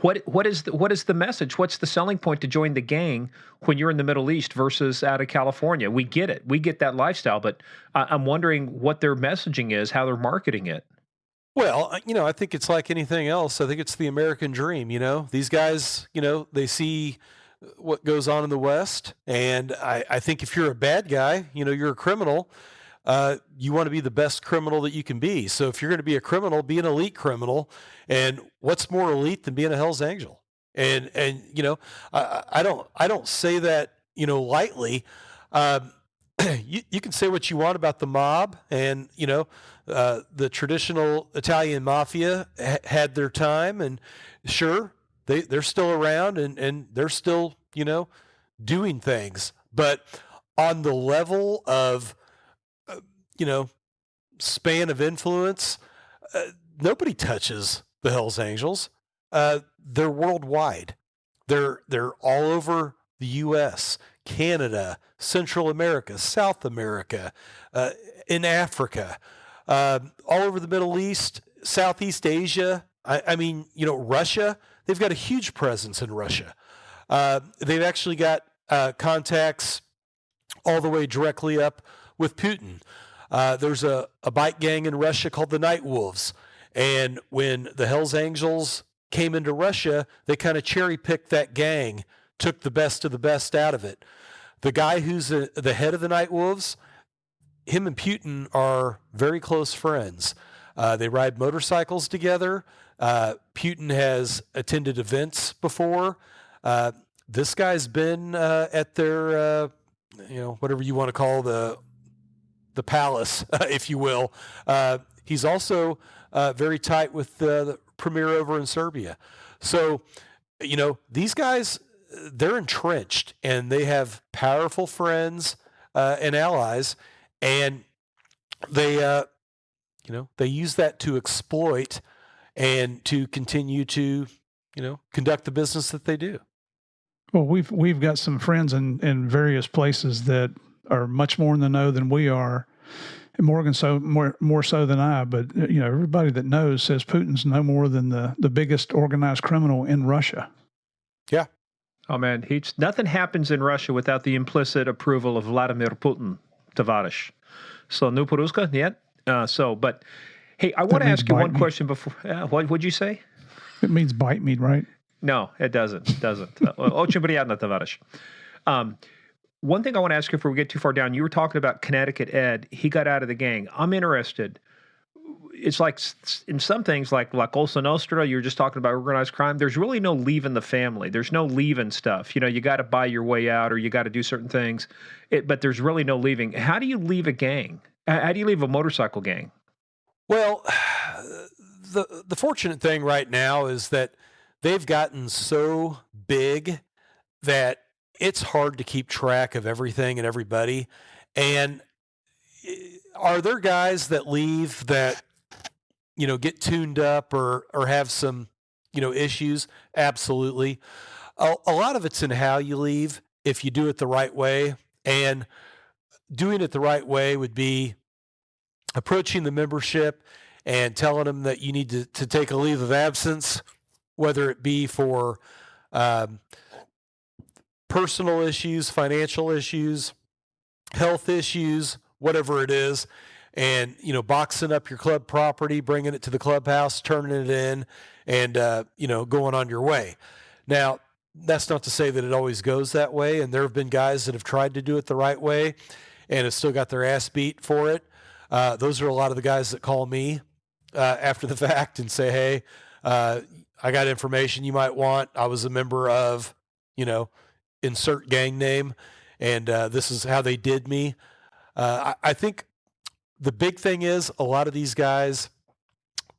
What is the message? What's the selling point to join the gang when you're in the Middle East versus out of California? We get it. We get that lifestyle, but I'm wondering what their messaging is, how they're marketing it. Well, I think it's like anything else. I think it's the American dream. These guys, they see what goes on in the West. And I think if you're a bad guy, you're a criminal, you want to be the best criminal that you can be. So if you're going to be a criminal, be an elite criminal. And what's more elite than being a Hell's Angel? And I don't say that, lightly. you can say what you want about the mob, and the traditional Italian mafia had their time, and sure, they're still around, and they're still doing things, but on the level of span of influence, nobody touches the Hells Angels. They're worldwide. They're all over the U.S., Canada, Central America, South America, in Africa, all over the Middle East, Southeast Asia. I mean, Russia, they've got a huge presence in Russia. They've actually got contacts all the way directly up with Putin. There's a bike gang in Russia called the Night Wolves. And when the Hells Angels came into Russia, they kind of cherry-picked that gang, took the best of the best out of it. The guy who's the head of the Night Wolves, him and Putin are very close friends. They ride motorcycles together. Putin has attended events before. This guy's been at their, whatever you want to call the palace, if you will. He's also very tight with the premier over in Serbia. So, these guys, they're entrenched, and they have powerful friends and allies, and they use that to exploit and to continue to, conduct the business that they do. Well, we've got some friends in various places that are much more in the know than we are. And Morgan more so than I, but everybody that knows says Putin's no more than the biggest organized criminal in Russia. Yeah. Oh man, nothing happens in Russia without the implicit approval of Vladimir Putin, Tavarish. So no Peruska yet. But hey, I want to ask you one question before. What'd you say? It means bite me, right? No, it doesn't. Очень приятно, товарищ. One thing I want to ask you before we get too far down, you were talking about Connecticut Ed. He got out of the gang. I'm interested. It's like in some things like La Cosa Nostra, you're just talking about organized crime. There's really no leaving the family. There's no leaving stuff. You got to buy your way out or you got to do certain things. But there's really no leaving. How do you leave a gang? How do you leave a motorcycle gang? Well, the fortunate thing right now is that they've gotten so big that it's hard to keep track of everything and everybody. And are there guys that leave that, get tuned up or have some, issues? Absolutely. A lot of it's in how you leave if you do it the right way. And doing it the right way would be approaching the membership and telling them that you need to take a leave of absence, whether it be for personal issues, financial issues, health issues, whatever it is, and, boxing up your club property, bringing it to the clubhouse, turning it in, and, going on your way. Now, that's not to say that it always goes that way, and there have been guys that have tried to do it the right way and have still got their ass beat for it. Those are a lot of the guys that call me after the fact and say, hey, I got information you might want. I was a member of, insert gang name, and this is how they did me. I think the big thing is a lot of these guys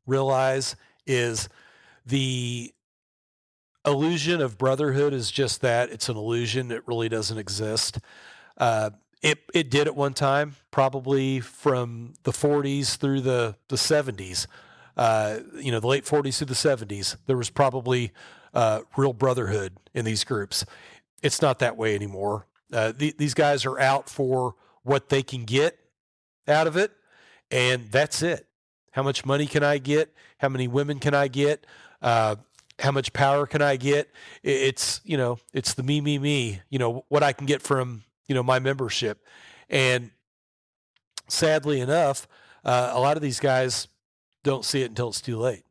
realize is the illusion of brotherhood is just that. It's an illusion. It really doesn't exist. It did at one time, probably from the 40s through the 70s. The late 40s through the 70s, there was probably real brotherhood in these groups. It's not that way anymore. These guys are out for what they can get out of it, and that's it. How much money can I get? How many women can I get? How much power can I get? It's the me, what I can get from, my membership. And sadly enough, a lot of these guys don't see it until it's too late.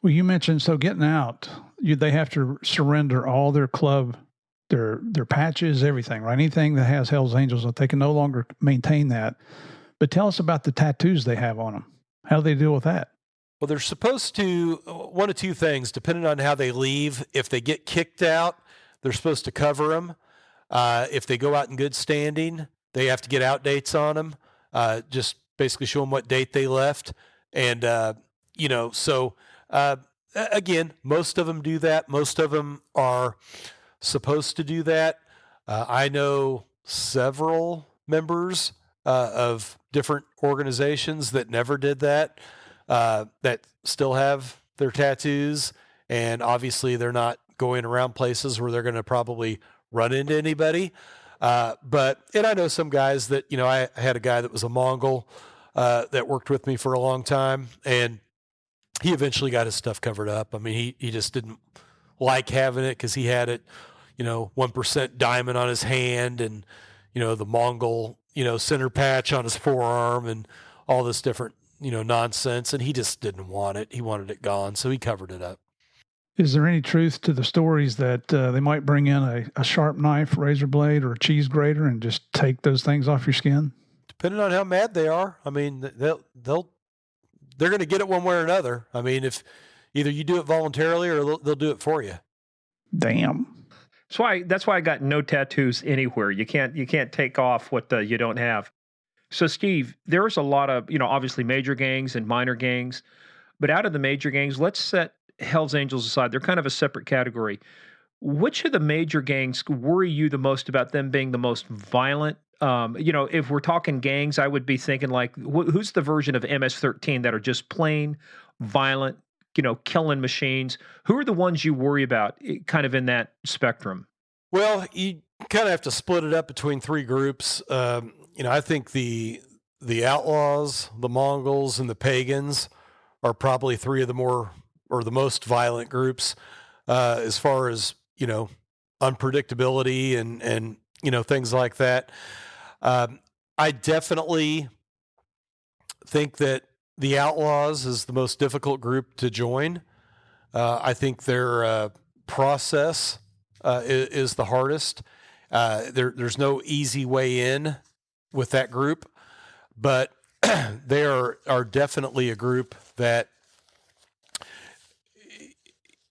Well, you mentioned, so getting out, they have to surrender all their club, their patches, everything, right? Anything that has Hells Angels, they can no longer maintain that. But tell us about the tattoos they have on them. How do they deal with that? Well, they're supposed to, one of two things, depending on how they leave. If they get kicked out, they're supposed to cover them. If they go out in good standing, They have to get out dates on them, just basically show them what date they left. And, so again, most of them do that. Most of them are supposed to do that. I know several members of different organizations that never did that, that still have their tattoos. And obviously, they're not going around places where they're going to probably run into anybody. And I know some guys that, I had a guy that was a Mongol that worked with me for a long time, and he eventually got his stuff covered up. I mean, he just didn't like having it because he had it, 1% diamond on his hand, and, the Mongol, center patch on his forearm, and all this different, nonsense. And he just didn't want it. He wanted it gone. So he covered it up. Is there any truth to the stories that they might bring in a sharp knife, razor blade, or a cheese grater and just take those things off your skin? Depending on how mad they are. I mean, they're going to get it one way or another. I mean, if either you do it voluntarily or they'll do it for you. Damn. That's why I got no tattoos anywhere. You can't take off what you don't have. So Steve, there's a lot of, obviously major gangs and minor gangs, but out of the major gangs, let's set Hell's Angels aside. They're kind of a separate category. Which of the major gangs worry you the most about them being the most violent? If we're talking gangs, I would be thinking like, who's the version of MS-13 that are just plain violent, killing machines? Who are the ones you worry about kind of in that spectrum? Well, you kind of have to split it up between three groups. I think the Outlaws, the Mongols, and the Pagans are probably three of the most violent groups as far as, unpredictability and things like that. I definitely think that the Outlaws is the most difficult group to join. I think their process is the hardest. There's no easy way in with that group, but they are definitely a group that,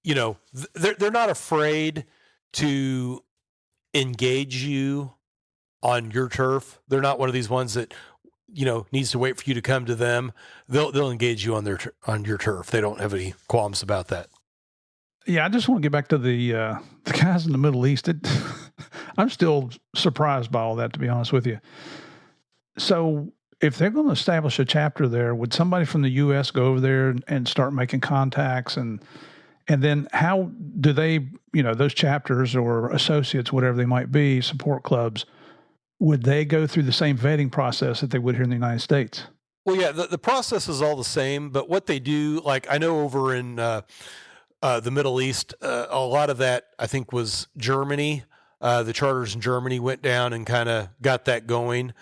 they're not afraid to engage you on your turf. They're not one of these ones that, needs to wait for you to come to them. They'll engage you on your turf. They don't have any qualms about that. Yeah, I just want to get back to the guys in the Middle East. I'm still surprised by all that, to be honest with you. So if they're going to establish a chapter there, would somebody from the U.S. go over there and start making contacts? And then how do they, those chapters or associates, whatever they might be, support clubs, would they go through the same vetting process that they would here in the United States? Well, yeah, the process is all the same, but what they do, like I know over in the Middle East, a lot of that I think was Germany. The charters in Germany went down and kind of got that going.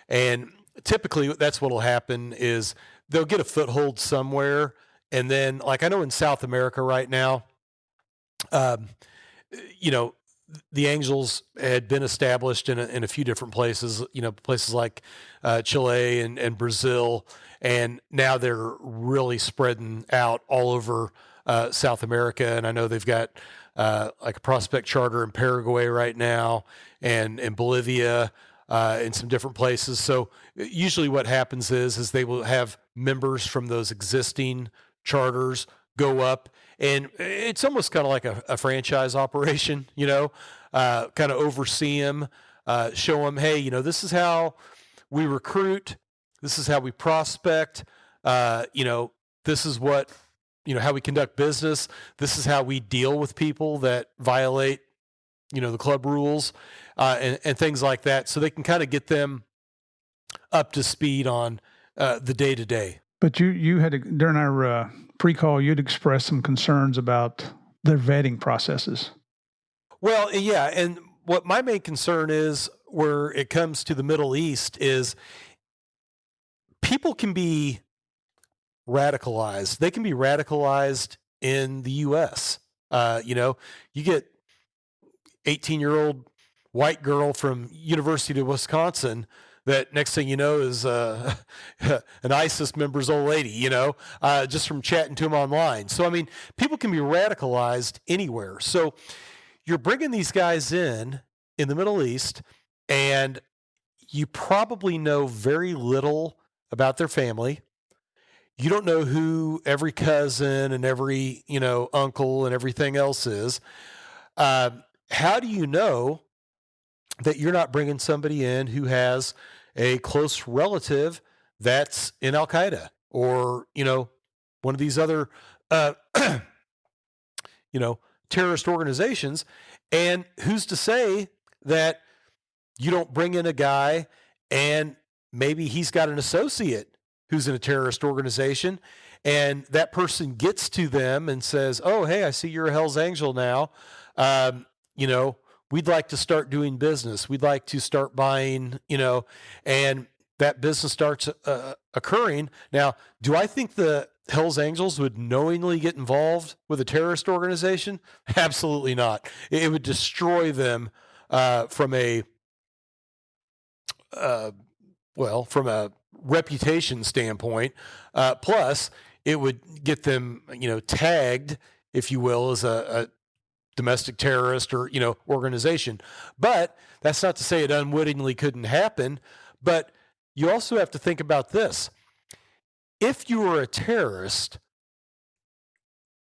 And typically that's what will happen is they'll get a foothold somewhere. And then like I know in South America right now, the Angels had been established in a few different places, places like Chile and Brazil. And now they're really spreading out all over South America. And I know they've got like a prospect charter in Paraguay right now and in Bolivia in some different places. So usually what happens is they will have members from those existing charters go up. And it's almost kind of like a franchise operation, kind of oversee them, show them, hey, this is how we recruit. This is how we prospect. This is what, how we conduct business. This is how we deal with people that violate, the club rules and things like that. So they can kind of get them up to speed on the day-to-day. But you had, during our pre-call, you'd expressed some concerns about their vetting processes. Well, yeah, and what my main concern is where it comes to the Middle East is people can be radicalized. They can be radicalized in the U.S. You get 18-year-old white girl from University of Wisconsin that next thing you know is an ISIS member's old lady, just from chatting to him online. So, I mean, people can be radicalized anywhere. So you're bringing these guys in the Middle East, and you probably know very little about their family. You don't know who every cousin and every, uncle and everything else is. How do you know that you're not bringing somebody in who has a close relative that's in Al Qaeda or, one of these other, uh, terrorist organizations? And who's to say that you don't bring in a guy and maybe he's got an associate who's in a terrorist organization, and that person gets to them and says, "Oh, hey, I see you're a Hell's Angel now. Um, we'd like to start doing business. We'd like to start buying, and that business starts occurring." Now, do I think the Hell's Angels would knowingly get involved with a terrorist organization? Absolutely not. It would destroy them from a from a reputation standpoint. Plus, it would get them, tagged, if you will, as a domestic terrorist or, organization. But that's not to say it unwittingly couldn't happen. But you also have to think about this. If you were a terrorist,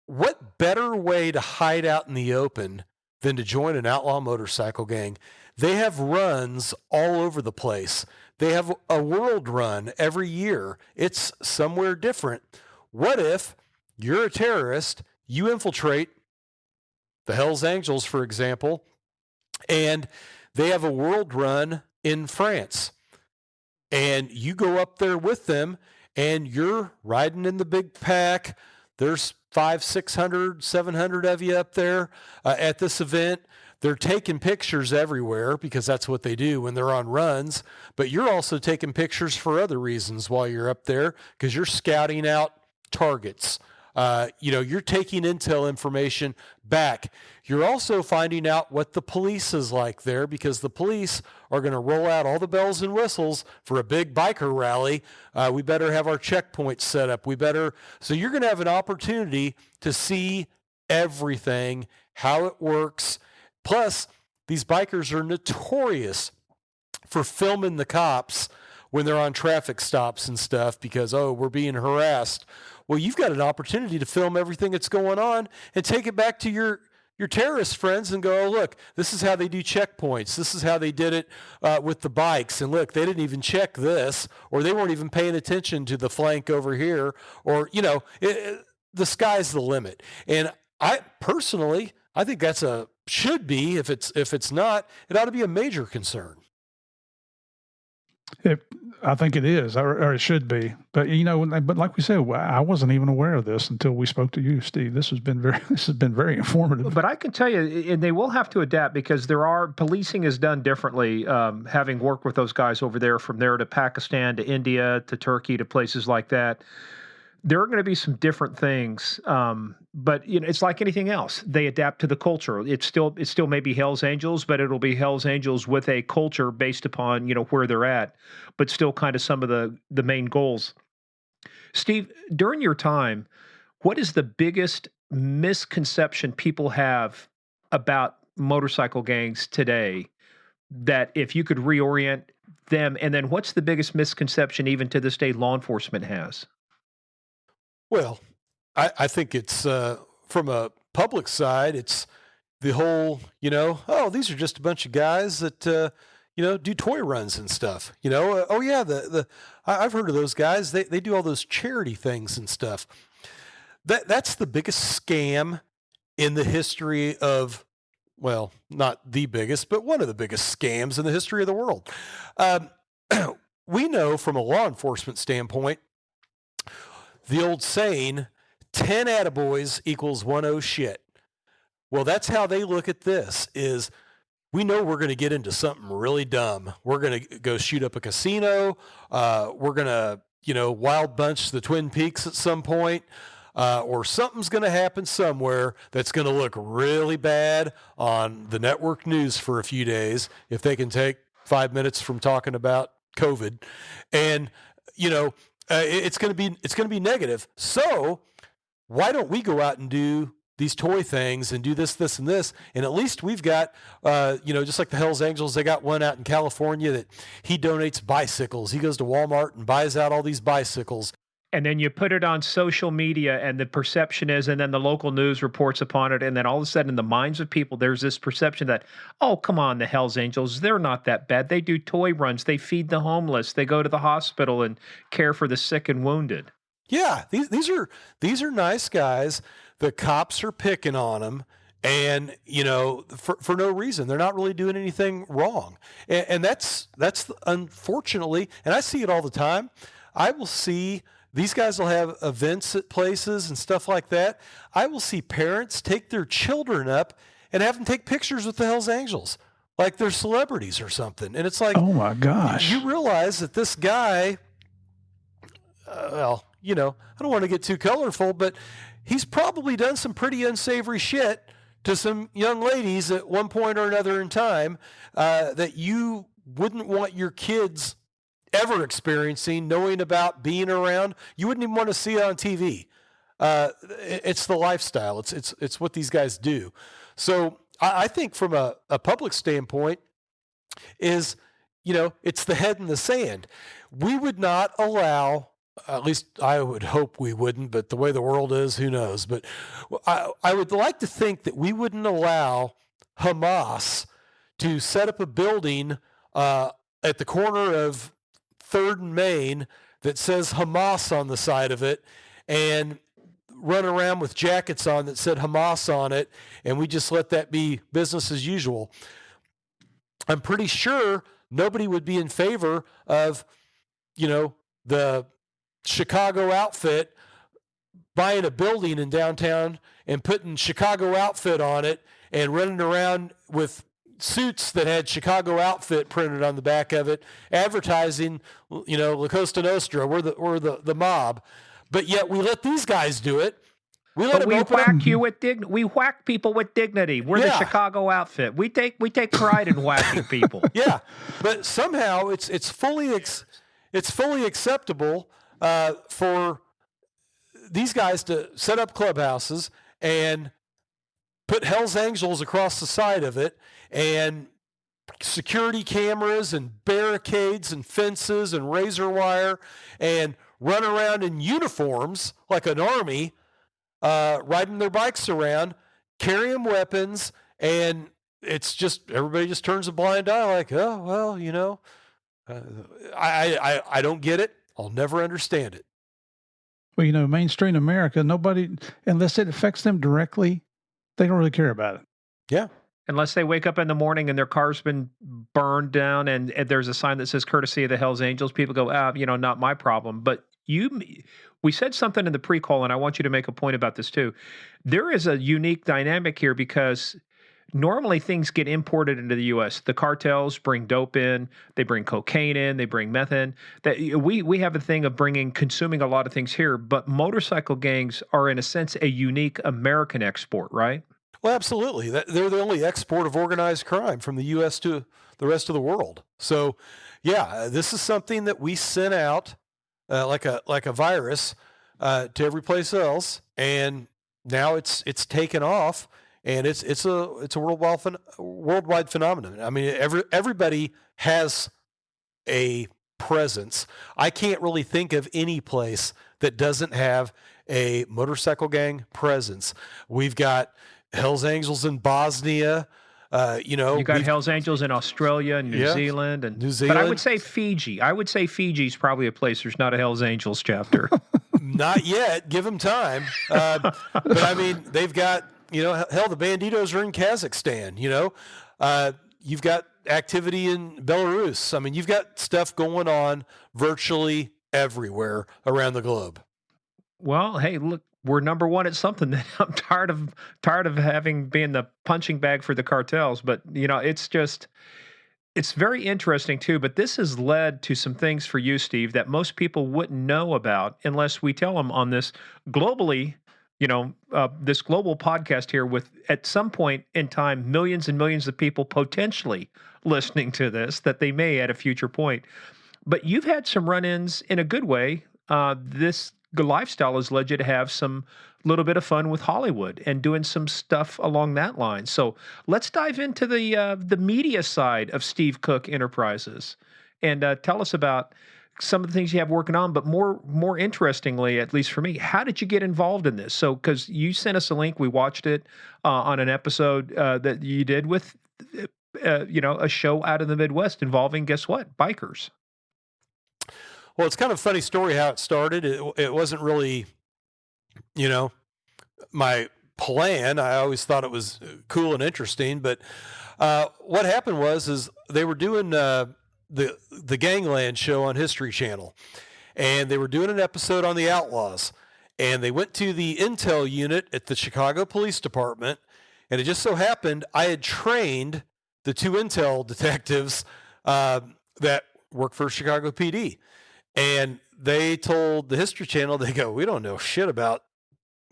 what better way to hide out in the open than to join an outlaw motorcycle gang? They have runs all over the place. They have a world run every year. It's somewhere different. What if you're a terrorist, you infiltrate the Hells Angels, for example, and they have a world run in France, and you go up there with them and you're riding in the big pack. There's 500, 600, 700 of you up there at this event. They're taking pictures everywhere because that's what they do when they're on runs. But you're also taking pictures for other reasons while you're up there because you're scouting out targets. You're taking intel information back. You're also finding out what the police is like there because the police are going to roll out all the bells and whistles for a big biker rally. We better have our checkpoints set up. So you're going to have an opportunity to see everything, how it works. Plus, these bikers are notorious for filming the cops when they're on traffic stops and stuff because, we're being harassed. Well, you've got an opportunity to film everything that's going on and take it back to your terrorist friends and go, "Oh, look, this is how they do checkpoints. This is how they did it with the bikes. And look, they didn't even check this, or they weren't even paying attention to the flank over here, or, the sky's the limit." And I think that's should be, if it's not, it ought to be a major concern. I think it is, or it should be. But but like we said, I wasn't even aware of this until we spoke to you, Steve. This has been very informative. But I can tell you, and they will have to adapt because policing is done differently. Having worked with those guys over there, from there to Pakistan to India to Turkey to places like that, there are going to be some different things. But it's like anything else. They adapt to the culture. It's still maybe Hell's Angels, but it'll be Hell's Angels with a culture based upon, where they're at, but still kind of some of the main goals. Steve, during your time, what is the biggest misconception people have about motorcycle gangs today that if you could reorient them, and then what's the biggest misconception even to this day law enforcement has? Well, I think it's from a public side, it's the whole, these are just a bunch of guys that, do toy runs and stuff. Oh yeah, I've heard of those guys. They do all those charity things and stuff. That's the biggest scam in the history of, well, not the biggest, but one of the biggest scams in the history of the world. We know from a law enforcement standpoint, the old saying, 10 attaboys equals 1 oh shit. Well, that's how they look at this, is we know we're going to get into something really dumb. We're going to go shoot up a casino. We're going to, wild bunch the Twin Peaks at some point. Or something's going to happen somewhere that's going to look really bad on the network news for a few days if they can take 5 minutes from talking about COVID. And, it's going to be negative. So why don't we go out and do these toy things and do this, this, and this. And at least we've got, just like the Hells Angels, they got one out in California that he donates bicycles. He goes to Walmart and buys out all these bicycles. And then you put it on social media, and the perception is, and then the local news reports upon it, and then all of a sudden in the minds of people, there's this perception that, oh, come on, the Hells Angels, they're not that bad. They do toy runs. They feed the homeless. They go to the hospital and care for the sick and wounded. Yeah, these are nice guys. The cops are picking on them, and for no reason. They're not really doing anything wrong, and that's unfortunately, and I see it all the time. I will see these guys will have events at places and stuff like that. I will see parents take their children up and have them take pictures with the Hells Angels, like they're celebrities or something. And it's like, oh my gosh, you realize that this guy, I don't want to get too colorful, but he's probably done some pretty unsavory shit to some young ladies at one point or another in time that you wouldn't want your kids ever experiencing, knowing about, being around. You wouldn't even want to see it on TV. It's the lifestyle. It's what these guys do. So I think from a public standpoint is, it's the head in the sand. We would not allow, at least I would hope we wouldn't, but the way the world is, who knows? But I would like to think that we wouldn't allow Hamas to set up a building at the corner of 3rd and Main that says Hamas on the side of it and run around with jackets on that said Hamas on it, and we just let that be business as usual. I'm pretty sure nobody would be in favor of, the Chicago outfit buying a building in downtown and putting Chicago outfit on it and running around with suits that had Chicago outfit printed on the back of it, advertising, La Costa Nostra, we're the mob. But yet we let these guys do it. We whack people with dignity. We're the Chicago outfit. We take pride in whacking people. Yeah, but somehow it's fully acceptable for these guys to set up clubhouses and put Hell's Angels across the side of it, and security cameras and barricades and fences and razor wire, and run around in uniforms like an army, riding their bikes around, carrying weapons, and it's just everybody just turns a blind eye like, oh, well, I don't get it. I'll never understand it. Well, mainstream America, nobody, unless it affects them directly, they don't really care about it. Yeah. Unless they wake up in the morning and their car's been burned down and there's a sign that says courtesy of the Hells Angels, people go, not my problem. But we said something in the pre-call, and I want you to make a point about this too. There is a unique dynamic here because normally things get imported into the U.S. The cartels bring dope in, they bring cocaine in, they bring meth in. That we have a thing of consuming a lot of things here, but motorcycle gangs are in a sense a unique American export, right? Well, absolutely. They're the only export of organized crime from the U.S. to the rest of the world. So, yeah, this is something that we sent out like a virus to every place else, and now it's taken off, and it's a worldwide phenomenon. I mean, everybody has a presence. I can't really think of any place that doesn't have a motorcycle gang presence. We've got Hells Angels in Bosnia. You got Hells Angels in Australia and New Zealand. But I would say Fiji. Fiji's probably a place there's not a Hells Angels chapter. Not yet. Give them time. But I mean, they've got, hell, the Banditos are in Kazakhstan, you've got activity in Belarus. I mean, you've got stuff going on virtually everywhere around the globe. Well, hey, look, we're number one at something that I'm tired of having been the punching bag for the cartels. But, it's very interesting too, but this has led to some things for you, Steve, that most people wouldn't know about unless we tell them on this globally, this global podcast here with, at some point in time, millions and millions of people potentially listening to this that they may at a future point. But you've had some run-ins in a good way. This lifestyle has led you to have some little bit of fun with Hollywood and doing some stuff along that line. So let's dive into the media side of Steve Cook Enterprises, and tell us about some of the things you have working on. But more interestingly, at least for me, how did you get involved in this? So because you sent us a link, we watched it on an episode that you did with. A show out in the Midwest involving, guess what, bikers. Well, it's kind of a funny story how it started. It wasn't really, my plan. I always thought it was cool and interesting, but what happened is they were doing the Gangland show on History Channel, and they were doing an episode on the Outlaws, and they went to the intel unit at the Chicago Police Department, and it just so happened I had trained the two intel detectives that work for Chicago PD. And they told the History Channel, they go, "We don't know shit about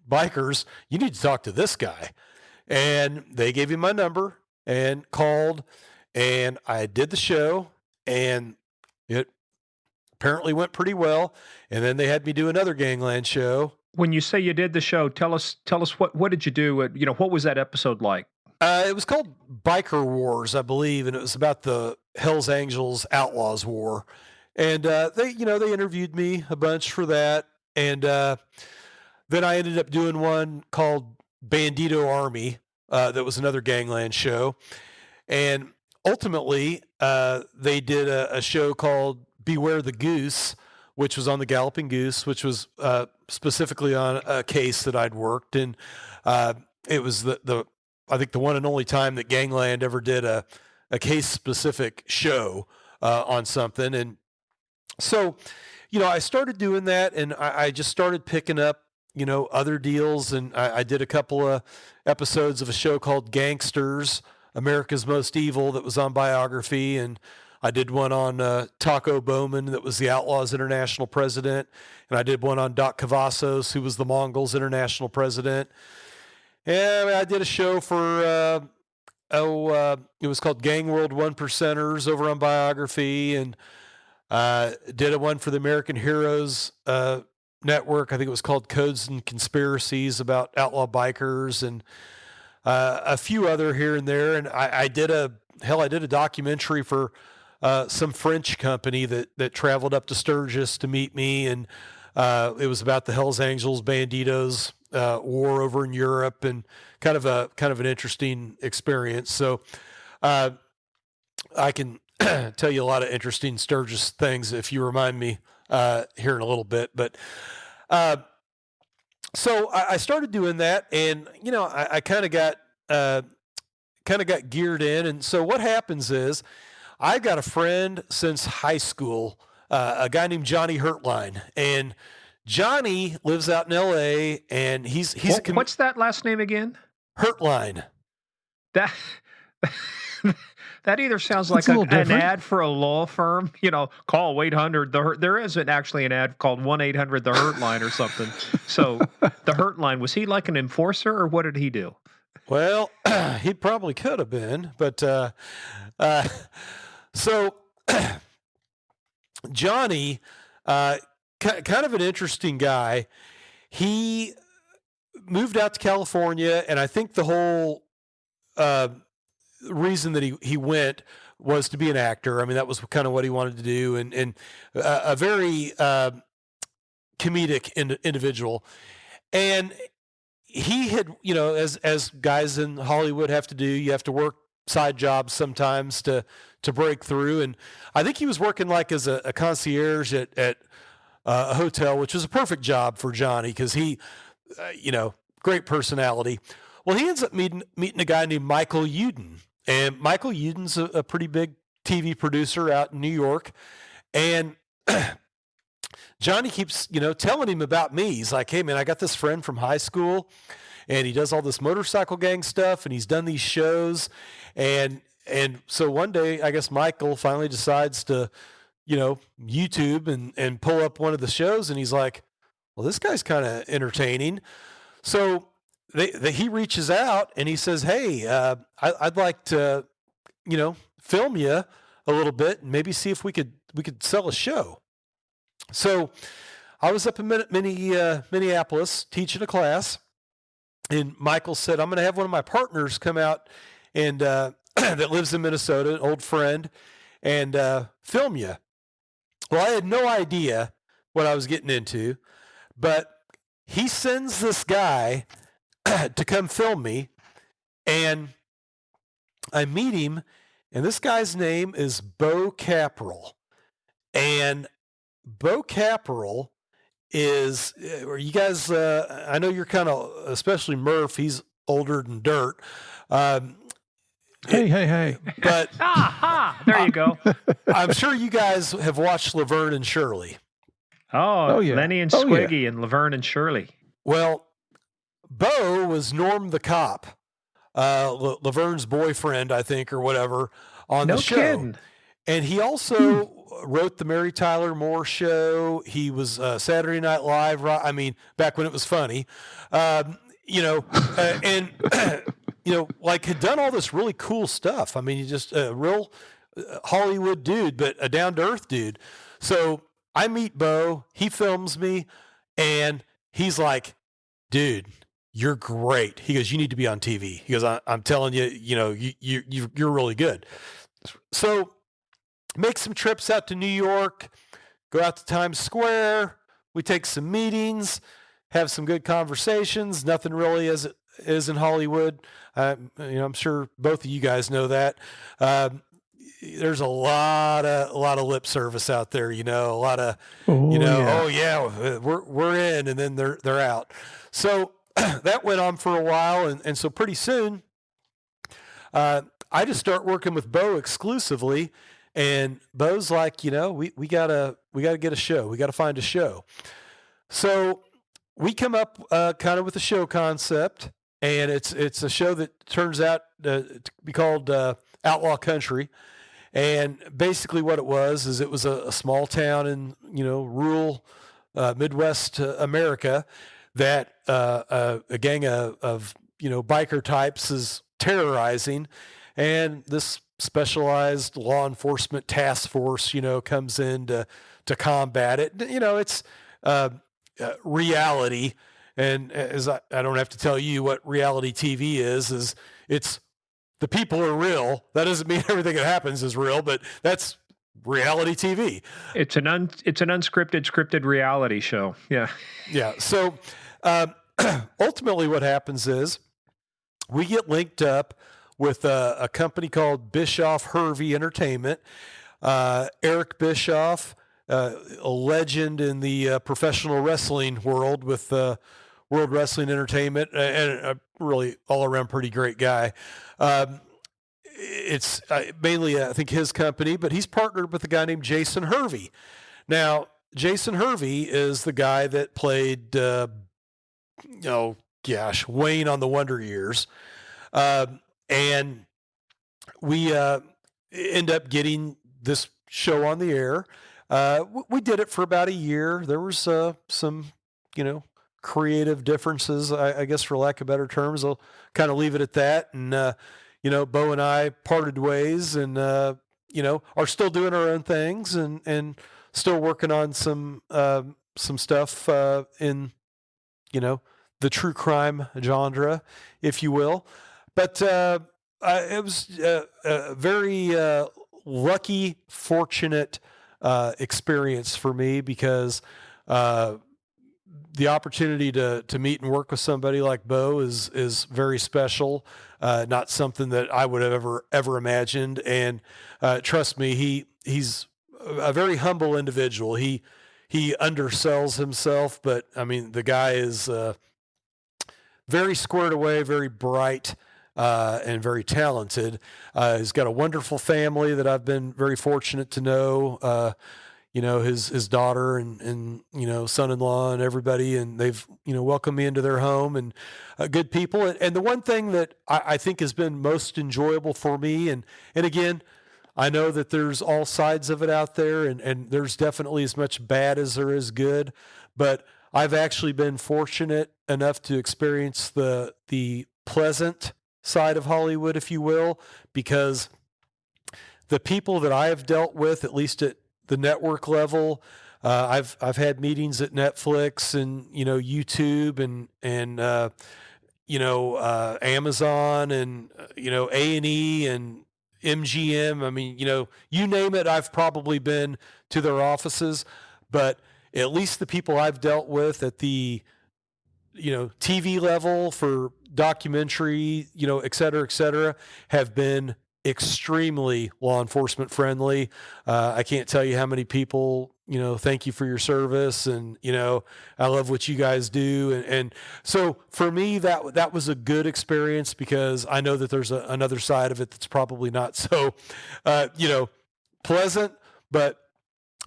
bikers. You need to talk to this guy." And they gave him my number and called, and I did the show, and it apparently went pretty well. And then they had me do another Gangland show. When you say you did the show, tell us what did you do? What was that episode like? It was called Biker Wars, I believe, and it was about the Hells Angels Outlaws War. And they interviewed me a bunch for that. And then I ended up doing one called Bandito Army. That was another Gangland show. And ultimately, they did a show called Beware the Goose, which was on the Galloping Goose, which was specifically on a case that I'd worked. And it was I think the one and only time that Gangland ever did a case-specific show on something. And so, I started doing that, and I just started picking up, other deals. And I did a couple of episodes of a show called Gangsters, America's Most Evil, that was on Biography. And I did one on Taco Bowman, that was the Outlaws International president. And I did one on Doc Cavazos, who was the Mongols International president. And I did a show for, it was called Gang World One Percenters over on Biography, and did a one for the American Heroes Network. I think it was called Codes and Conspiracies, about outlaw bikers, and a few other here and there. And I did a documentary for some French company that traveled up to Sturgis to meet me, and it was about the Hells Angels, Banditos war over in Europe, and kind of an interesting experience. So I can tell you a lot of interesting Sturgis things if you remind me here in a little bit. But so I started doing that, and I kind of got geared in. And so what happens is, I've got a friend since high school, a guy named Johnny Hurtline, and Johnny lives out in L.A. and he's what's that last name again? Hurtline. That that either sounds like an ad for a law firm. Call 800 there isn't actually an ad called 1-800 the Hurtline or something. So the Hurtline, was he like an enforcer, or what did he do? Well, he probably could have been, but so Johnny, kind of an interesting guy. He moved out to California, and I think the whole reason that he went was to be an actor. I mean, that was kind of what he wanted to do, and a very comedic individual. And he had, as guys in Hollywood have to do, you have to work side jobs sometimes to break through. And I think he was working like as a concierge at a hotel, which was a perfect job for Johnny, because he, great personality. Well, he ends up meeting a guy named Michael Uden, and Michael Uden's a pretty big TV producer out in New York. And Johnny keeps, telling him about me. He's like, "Hey man, I got this friend from high school, and he does all this motorcycle gang stuff, and he's done these shows." And so one day, I guess Michael finally decides to, YouTube and pull up one of the shows, and he's like, "Well, this guy's kind of entertaining." So he reaches out and he says, "Hey, I'd like to, film you a little bit and maybe see if we could sell a show." So I was up in Minneapolis teaching a class, and Michael said, I'm going to have one of my partners come out and that lives in Minnesota, an old friend, and film you. Well, I had no idea what I was getting into, but he sends this guy to come film me, and I meet him, and this guy's name is Bo Caprell. And Bo Caprell is, you guys, I know you're kind of, especially Murph, he's older than dirt. Hey. But there you go. I'm sure you guys have watched Laverne and Shirley. Oh, yeah. Lenny and Oh, yeah. Squiggy and Laverne and Shirley. Well, Bo was Norm the cop, Laverne's boyfriend, I think, or whatever, on No the show. kidding. And he also wrote the Mary Tyler Moore Show. He was Saturday Night Live. I mean, back when it was funny, and like had done all this really cool stuff. I mean, he's just a real Hollywood dude, but a down to earth dude. So I meet Bo. He films me, and he's like, "Dude, you're great." He goes, "You need to be on TV." He goes, "I'm telling you, you're really good." So make some trips out to New York, go out to Times Square. We take some meetings, have some good conversations. Nothing really as it is in Hollywood. I'm sure both of you guys know that. There's a lot of lip service out there. A lot of, yeah. oh yeah, we're in, and then they're out. So that went on for a while, and so pretty soon, I just start working with Bo exclusively. And Bo's like, we gotta get a show. We gotta find a show. So we come up kind of with a show concept, and it's a show that turns out to be called Outlaw Country. And basically, what it was is it was a small town in rural Midwest America that a gang of biker types is terrorizing, and this specialized law enforcement task force, comes in to combat it. It's reality. And as I don't have to tell you what reality TV is it's the people are real. That doesn't mean everything that happens is real, but that's reality TV. It's an unscripted, scripted reality show. Yeah. Yeah. So ultimately what happens is we get linked up with a company called Bischoff Hervey Entertainment. Eric Bischoff, a legend in the professional wrestling world with World Wrestling Entertainment, and a really all-around pretty great guy. It's mainly, I think, his company, but he's partnered with a guy named Jason Hervey. Now, Jason Hervey is the guy that played, Wayne on the Wonder Years. And we end up getting this show on the air. We did it for about a year. There was some, creative differences, I guess, for lack of better terms. I'll kind of leave it at that. And, Bo and I parted ways and, are still doing our own things and still working on some stuff in, the true crime genre, if you will. But it was a very lucky, fortunate experience for me because the opportunity to meet and work with somebody like Bo is very special. Not something that I would have ever imagined. And trust me, he's a very humble individual. He undersells himself, but I mean the guy is very squared away, very bright. And very talented. He's got a wonderful family that I've been very fortunate to know. His daughter and son-in-law and everybody, and they've welcomed me into their home and good people. And the one thing that I think has been most enjoyable for me, and again, I know that there's all sides of it out there, and there's definitely as much bad as there is good, but I've actually been fortunate enough to experience the pleasant side of Hollywood, if you will, because the people that I have dealt with, at least at the network level, I've had meetings at Netflix and YouTube and Amazon and A&E and MGM. I mean, you name it, I've probably been to their offices. But at least the people I've dealt with at the TV level for documentary, et cetera, have been extremely law enforcement friendly. I can't tell you how many people, thank you for your service, and I love what you guys do, and so for me that was a good experience, because I know that there's another side of it that's probably not so, pleasant, but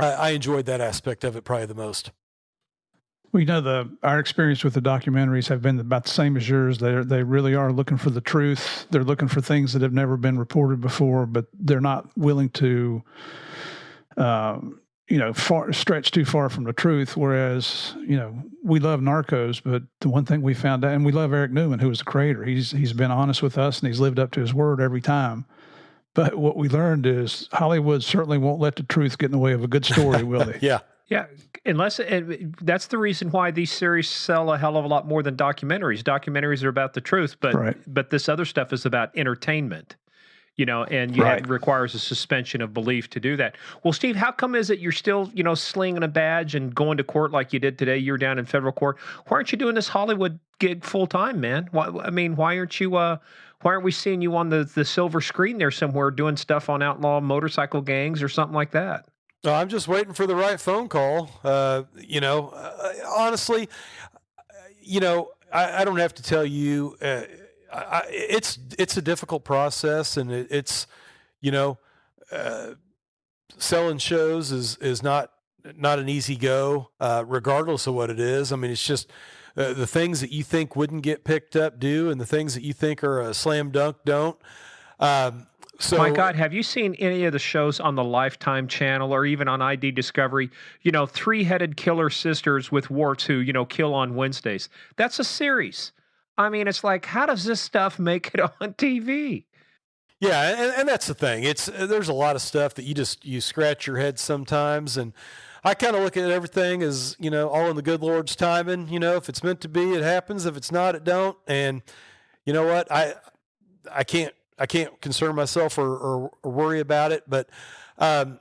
I enjoyed that aspect of it probably the most. We know our experience with the documentaries have been about the same as yours. They really are looking for the truth. They're looking for things that have never been reported before, but they're not willing to, stretch too far from the truth. Whereas, we love Narcos, but the one thing we found out, and we love Eric Newman, who was the creator. He's been honest with us, and he's lived up to his word every time. But what we learned is Hollywood certainly won't let the truth get in the way of a good story, will they? Yeah. Yeah, unless that's the reason why these series sell a hell of a lot more than documentaries. Documentaries are about the truth, but this other stuff is about entertainment, and it requires a suspension of belief to do that. Well, Steve, how come is it you're still, slinging a badge and going to court like you did today? You're down in federal court. Why aren't you doing this Hollywood gig full time, man? Why aren't you? Why aren't we seeing you on the silver screen there somewhere doing stuff on outlaw motorcycle gangs or something like that? I'm just waiting for the right phone call. Honestly, I don't have to tell you, it's a difficult process, and it's, selling shows is not an easy go, regardless of what it is. I mean, it's just the things that you think wouldn't get picked up do, and the things that you think are a slam dunk don't. So, my God, have you seen any of the shows on the Lifetime channel or even on ID Discovery? Three-headed killer sisters with warts who, kill on Wednesdays. That's a series. I mean, it's like, how does this stuff make it on TV? Yeah, and that's the thing. There's a lot of stuff that you scratch your head sometimes, and I kind of look at everything as, all in the good Lord's timing. If it's meant to be, it happens. If it's not, it don't. And you know what? I can't concern myself or worry about it, but I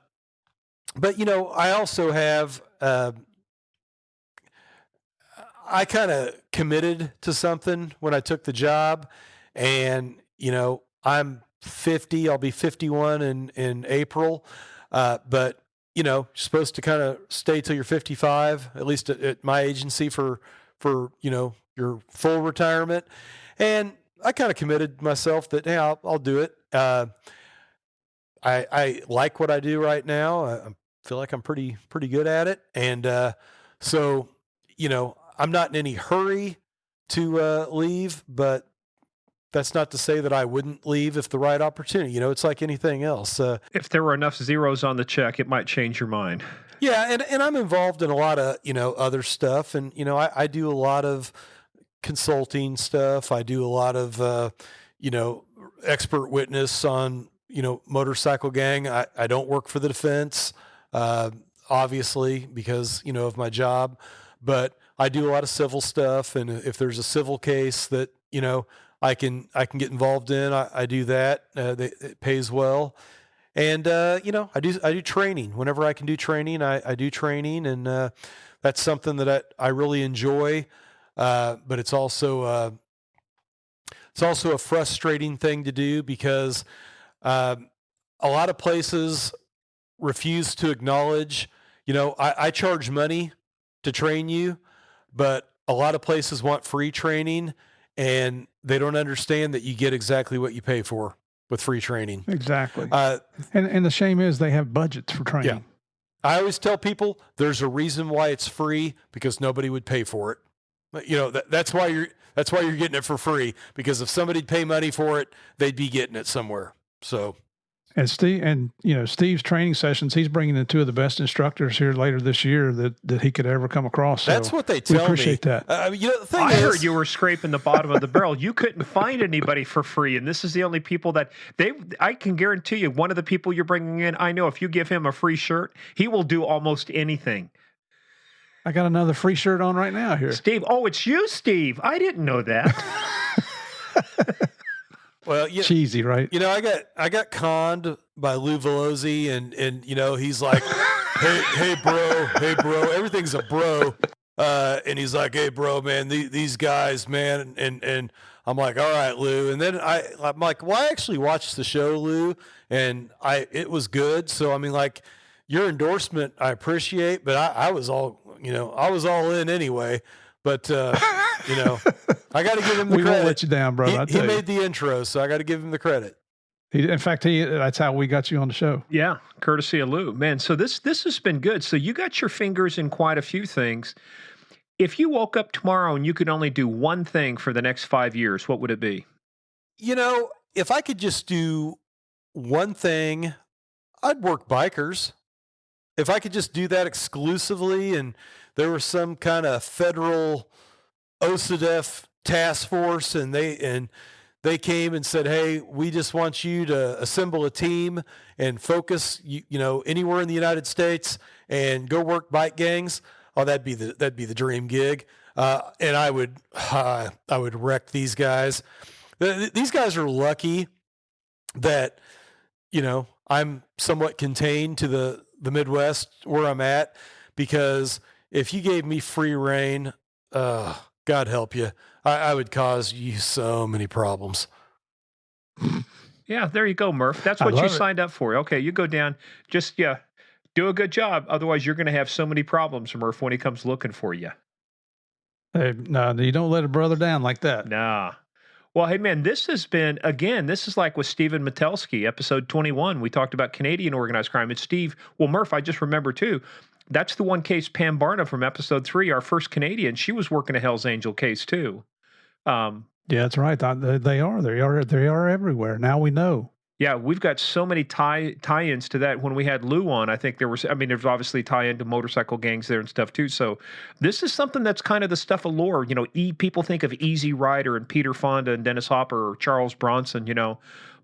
also have, I kind of committed to something when I took the job, and, I'm 50, I'll be 51 in April. But you're supposed to kind of stay till you're 55, at least at my agency for, your full retirement. And I kind of committed myself that, hey, I'll do it. I like what I do right now. I feel like I'm pretty good at it. And so, I'm not in any hurry to leave, but that's not to say that I wouldn't leave if the right opportunity, it's like anything else. If there were enough zeros on the check, it might change your mind. Yeah. And I'm involved in a lot of, other stuff. And, I do a lot of consulting stuff. I do a lot of, expert witness on, motorcycle gang. I don't work for the defense, obviously, because, of my job, but I do a lot of civil stuff. And if there's a civil case that, I can get involved in, I do that. It pays well. And, I do training whenever I can do training. I do training, and that's something that I really enjoy. But it's also a frustrating thing to do, because a lot of places refuse to acknowledge, I charge money to train you, but a lot of places want free training, and they don't understand that you get exactly what you pay for with free training. Exactly. And the shame is they have budgets for training. Yeah. I always tell people there's a reason why it's free, because nobody would pay for it. That's why you're getting it for free, because if somebody'd pay money for it, they'd be getting it somewhere. So, and Steve's training sessions, he's bringing in two of the best instructors here later this year that he could ever come across. That's so what they tell me. We appreciate that. The thing I is, heard you were scraping the bottom of the barrel. You couldn't find anybody for free, and this is the only people that I can guarantee you, one of the people you're bringing in, I know if you give him a free shirt, he will do almost anything I got another free shirt on right now here. Steve. Oh, it's you, Steve. I didn't know that. Well, cheesy, right? I got conned by Lou Velozzi, and he's like, hey bro, everything's a bro, and he's like, hey bro, man, these guys, man, and I'm like, all right, Lou, and then I'm like, well, I actually watched the show, Lou, and it was good, so I mean, like, your endorsement I appreciate, but I was all in anyway. But I got to give him the credit. We won't let you down, bro. He made the intro, so I got to give him the credit. In fact, that's how we got you on the show. Yeah, courtesy of Lou. Man, so this has been good. So you got your fingers in quite a few things. If you woke up tomorrow and you could only do one thing for the next 5 years, what would it be? If I could just do one thing, I'd work bikers. If I could just do that exclusively, and there was some kind of federal OCDF task force, and they came and said, hey, we just want you to assemble a team and focus, anywhere in the United States and go work bike gangs. Oh, that'd be the dream gig. And I would wreck these guys. These guys are lucky that, I'm somewhat contained to the Midwest where I'm at, because if you gave me free reign, God help you, I would cause you so many problems. Yeah, there you go, Murph. That's what you signed up for. Okay, you go down, just do a good job. Otherwise, you're going to have so many problems, Murph, when he comes looking for you. Hey, no, you don't let a brother down like that. Nah. Well, hey, man, this has been, again, this is like with Stephen Metelsky, episode 21. We talked about Canadian organized crime. It's Steve. Well, Murph, I just remember, too, that's the one case, Pam Barna from episode 3, our first Canadian. She was working a Hell's Angel case, too. Yeah, that's right. They are everywhere. Now we know. Yeah, we've got so many tie-ins to that. When we had Lou on, I think there's obviously tie-in to motorcycle gangs there and stuff too. So this is something that's kind of the stuff of lore. People think of Easy Rider and Peter Fonda and Dennis Hopper or Charles Bronson,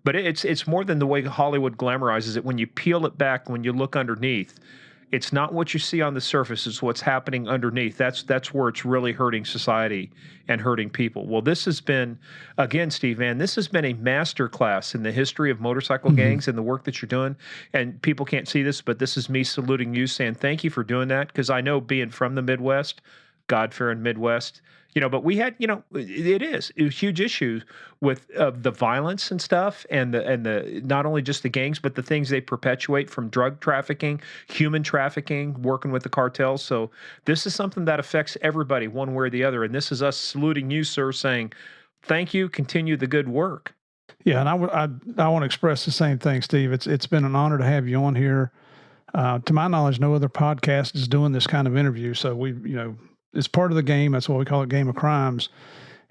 but it's more than the way Hollywood glamorizes it. When you peel it back, when you look underneath, it's not what you see on the surface, it's what's happening underneath. That's where it's really hurting society and hurting people. Well, this has been, again, Steve, man, this has been a masterclass in the history of motorcycle gangs and the work that you're doing. And people can't see this, but this is me saluting you, saying thank you for doing that, because I know, being from the Midwest, God-fearing Midwest, but we had, it is a huge issue with the violence and stuff, and the not only just the gangs, but the things they perpetuate, from drug trafficking, human trafficking, working with the cartels. So this is something that affects everybody one way or the other. And this is us saluting you, sir, saying thank you, continue the good work. Yeah, and I want to express the same thing, Steve. It's been an honor to have you on here. To my knowledge, no other podcast is doing this kind of interview. So it's part of the game. That's why we call it Game of Crimes.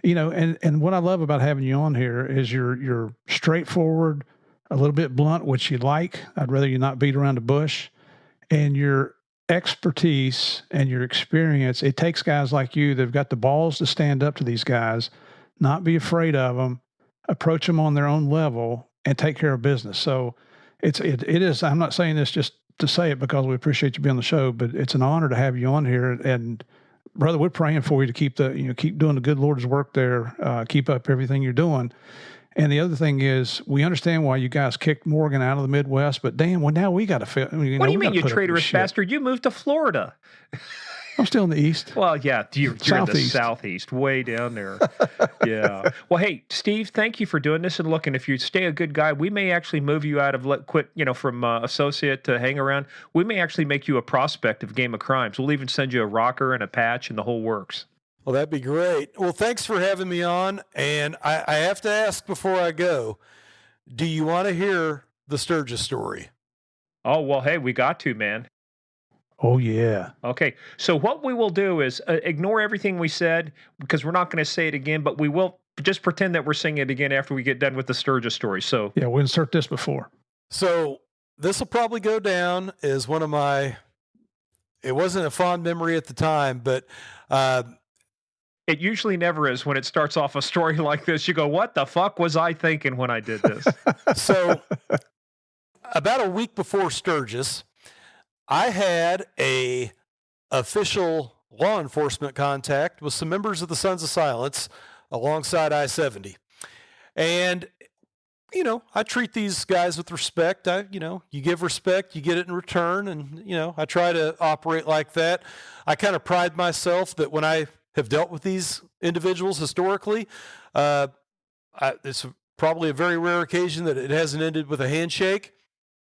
And what I love about having you on here is you're straightforward, a little bit blunt, which you like. I'd rather you not beat around the bush. And your expertise and your experience, it takes guys like you that've got the balls to stand up to these guys, not be afraid of them, approach them on their own level, and take care of business. So it is, I'm not saying this just to say it because we appreciate you being on the show, but it's an honor to have you on here. And brother, we're praying for you to keep doing the good Lord's work there. Keep up everything you're doing. And the other thing is, we understand why you guys kicked Morgan out of the Midwest, but damn, well, now we got to fit. What do you mean, you traitorous bastard? You moved to Florida. I'm still in the East. Well, yeah, you're in the Southeast, way down there. Yeah. Well, hey, Steve, thank you for doing this. And look, and if you stay a good guy, we may actually move you out of from associate to hang around. We may actually make you a prospect of Game of Crimes. We'll even send you a rocker and a patch and the whole works. Well, that'd be great. Well, thanks for having me on. And I have to ask before I go, do you want to hear the Sturgis story? Oh, well, hey, we got to, man. Oh, yeah. Okay. So what we will do is ignore everything we said, because we're not going to say it again, but we will just pretend that we're saying it again after we get done with the Sturgis story. So yeah, we'll insert this before. So this will probably go down as one of my, it wasn't a fond memory at the time, but it usually never is when it starts off a story like this. You go, what the fuck was I thinking when I did this? So about a week before Sturgis, I had a official law enforcement contact with some members of the Sons of Silence alongside I-70. And, I treat these guys with respect. You give respect, you get it in return. And, I try to operate like that. I kind of pride myself that when I have dealt with these individuals historically, it's probably a very rare occasion that it hasn't ended with a handshake.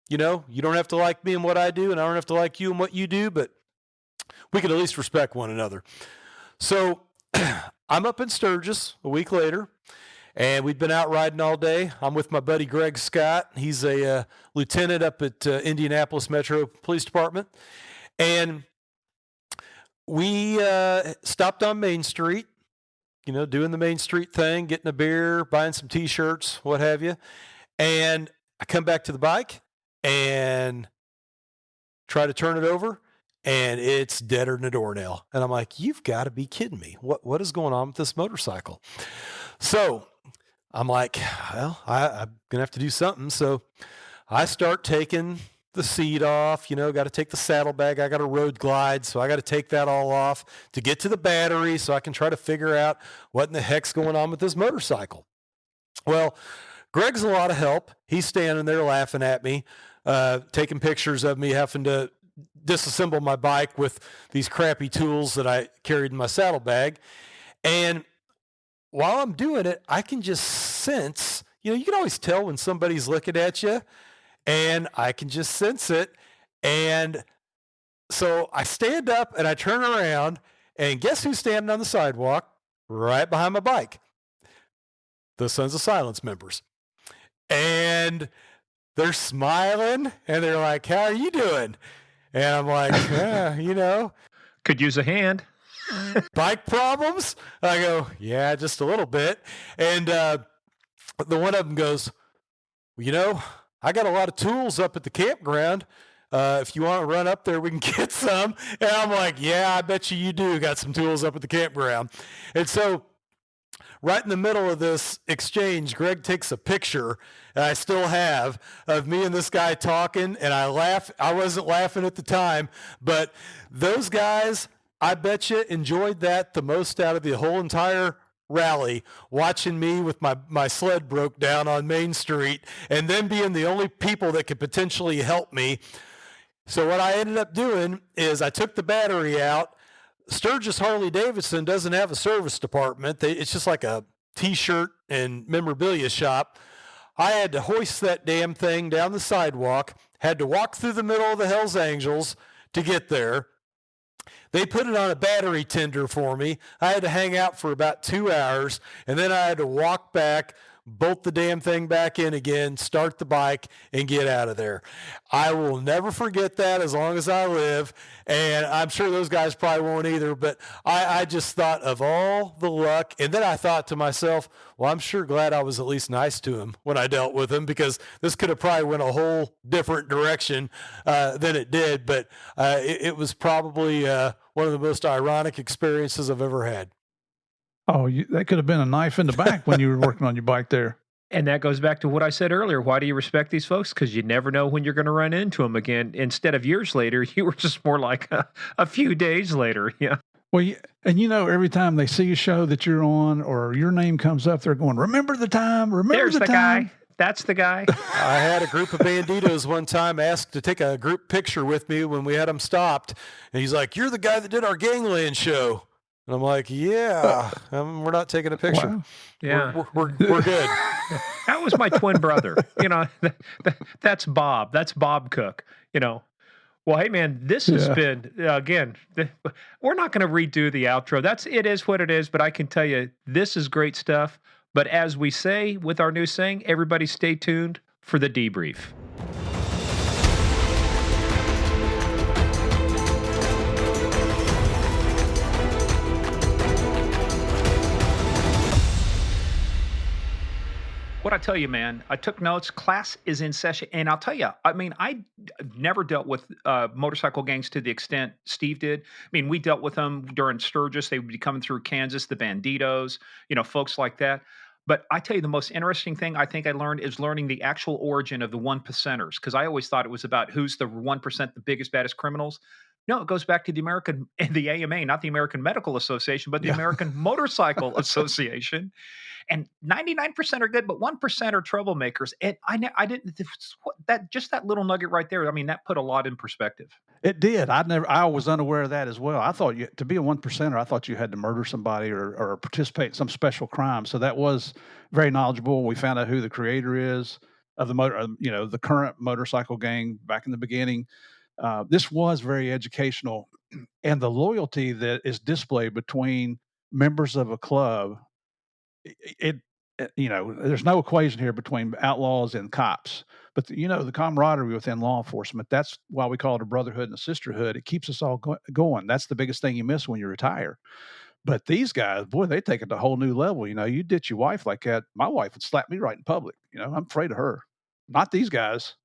You don't have to like me and what I do, and I don't have to like you and what you do, but we can at least respect one another. So I'm up in Sturgis a week later, and we'd been out riding all day. I'm with my buddy Greg Scott. He's a lieutenant up at Indianapolis Metro Police Department. And we stopped on Main Street, doing the Main Street thing, getting a beer, buying some T-shirts, what have you. And I come back to the bike and try to turn it over, and it's deader than a doornail. And I'm like, you've got to be kidding me. What is going on with this motorcycle? So I'm like, well, I'm going to have to do something. So I start taking the seat off, got to take the saddlebag. I got a road glide, so I got to take that all off to get to the battery so I can try to figure out what in the heck's going on with this motorcycle. Well, Greg's a lot of help. He's standing there laughing at me, taking pictures of me having to disassemble my bike with these crappy tools that I carried in my saddlebag. And while I'm doing it, I can just sense, you can always tell when somebody's looking at you, and I can just sense it. And so I stand up and I turn around, and guess who's standing on the sidewalk right behind my bike? The Sons of Silence members. And they're smiling, and they're like, how are you doing? And I'm like, Could use a hand. Bike problems? I go, yeah, just a little bit. And the one of them goes, well, I got a lot of tools up at the campground. If you want to run up there, we can get some. And I'm like, yeah, I bet you do got some tools up at the campground. And so right in the middle of this exchange, Greg takes a picture, and I still have, of me and this guy talking, and I laugh. I wasn't laughing at the time, but those guys, I bet you, enjoyed that the most out of the whole entire rally, watching me with my sled broke down on Main Street, and then being the only people that could potentially help me. So what I ended up doing is I took the battery out. Sturgis Harley-Davidson doesn't have a service department. It's just like a T-shirt and memorabilia shop. I had to hoist that damn thing down the sidewalk, had to walk through the middle of the Hells Angels to get there. They put it on a battery tender for me. I had to hang out for about 2 hours, and then I had to walk back, bolt the damn thing back in again, start the bike, and get out of there. I will never forget that as long as I live, and I'm sure those guys probably won't either, but I just thought of all the luck, and then I thought to myself, well, I'm sure glad I was at least nice to him when I dealt with him, because this could have probably went a whole different direction than it did, but it was probably one of the most ironic experiences I've ever had. Oh, that could have been a knife in the back when you were working on your bike there. And that goes back to what I said earlier. Why do you respect these folks? Because you never know when you're going to run into them again. Instead of years later, you were just more like a few days later. Yeah. Well, and every time they see a show that you're on or your name comes up, they're going, remember the time, There's the time. Guy. That's the guy. I had a group of banditos one time ask to take a group picture with me when we had them stopped. And he's like, you're the guy that did our Gangland show. And I'm like, yeah, we're not taking a picture. Wow. Yeah. We're good. That was my twin brother. That's Bob. That's Bob Cook, Well, hey, man, this has been, again, we're not going to redo the outro. It is what it is, but I can tell you, this is great stuff. But as we say with our new saying, everybody stay tuned for the debrief. What I tell you, man, I took notes. Class is in session. And I'll tell you, I never dealt with motorcycle gangs to the extent Steve did. We dealt with them during Sturgis. They would be coming through Kansas, the Banditos, folks like that. But I tell you, the most interesting thing I think I learned is learning the actual origin of the 1%ers, because I always thought it was about who's the 1%, the biggest, baddest criminals. No, it goes back to the American the AMA, not the American Medical Association, but the Yeah. American Motorcycle Association. And 99% are good, but 1% are troublemakers. And I didn't that just that little nugget right there. I mean, that put a lot in perspective. It did. I was unaware of that as well. I thought to be a one percenter, I thought you had to murder somebody or participate in some special crime. So that was very knowledgeable. We found out who the creator is of the the current motorcycle gang back in the beginning. This was very educational, and the loyalty that is displayed between members of a club, it, there's no equation here between outlaws and cops, but the camaraderie within law enforcement, that's why we call it a brotherhood and a sisterhood. It keeps us all going. That's the biggest thing you miss when you retire. But these guys, boy, they take it to a whole new level. You ditch your wife like that, my wife would slap me right in public. I'm afraid of her. Not these guys.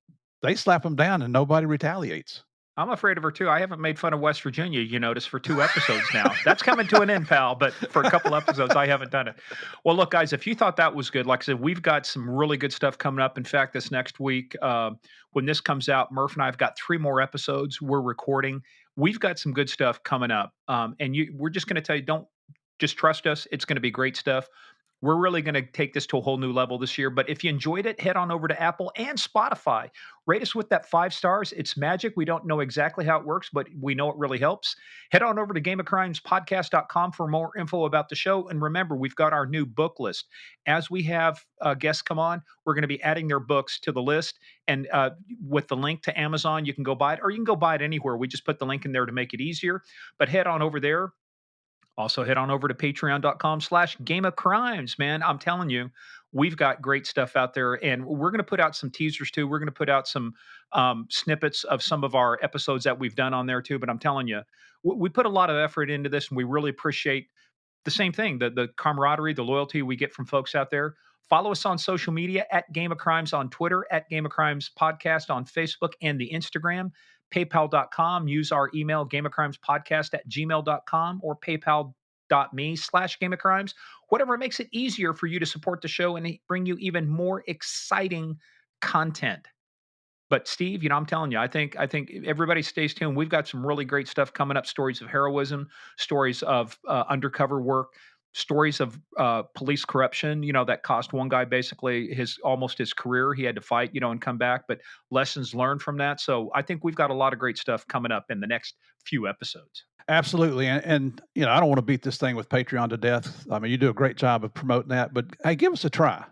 They slap them down and nobody retaliates. I'm afraid of her too. I haven't made fun of West Virginia, you notice, for 2 episodes now. That's coming to an end, pal, but for a couple episodes, I haven't done it. Well, look, guys, if you thought that was good, like I said, we've got some really good stuff coming up. In fact, this next week, when this comes out, Murph and I have got 3 more episodes we're recording. We've got some good stuff coming up. We're just going to tell you, don't just trust us. It's going to be great stuff. We're really going to take this to a whole new level this year. But if you enjoyed it, head on over to Apple and Spotify. Rate us with that 5 stars. It's magic. We don't know exactly how it works, but we know it really helps. Head on over to gameofcrimespodcast.com for more info about the show. And remember, we've got our new book list. As we have guests come on, we're going to be adding their books to the list. And with the link to Amazon, you can go buy it, or you can go buy it anywhere. We just put the link in there to make it easier. But head on over there. Also, head on over to patreon.com/Game of Crimes, man. I'm telling you, we've got great stuff out there. And we're going to put out some teasers too. We're going to put out some snippets of some of our episodes that we've done on there too. But I'm telling you, we put a lot of effort into this, and we really appreciate the same thing, the camaraderie, the loyalty we get from folks out there. Follow us on social media at Game of Crimes on Twitter, at Game of Crimes Podcast on Facebook and the Instagram, paypal.com. Use our email, gameofcrimespodcast@gmail.com, or paypal.me/Game of Crimes. Whatever makes it easier for you to support the show and bring you even more exciting content. But Steve, I'm telling you, I think everybody stays tuned. We've got some really great stuff coming up. Stories of heroism, stories of undercover work, stories of police corruption. That cost one guy basically almost his career. He had to fight, and come back. But lessons learned from that. So I think we've got a lot of great stuff coming up in the next few episodes. Absolutely. And I don't want to beat this thing with Patreon to death. I mean, you do a great job of promoting that, but hey, give us a try.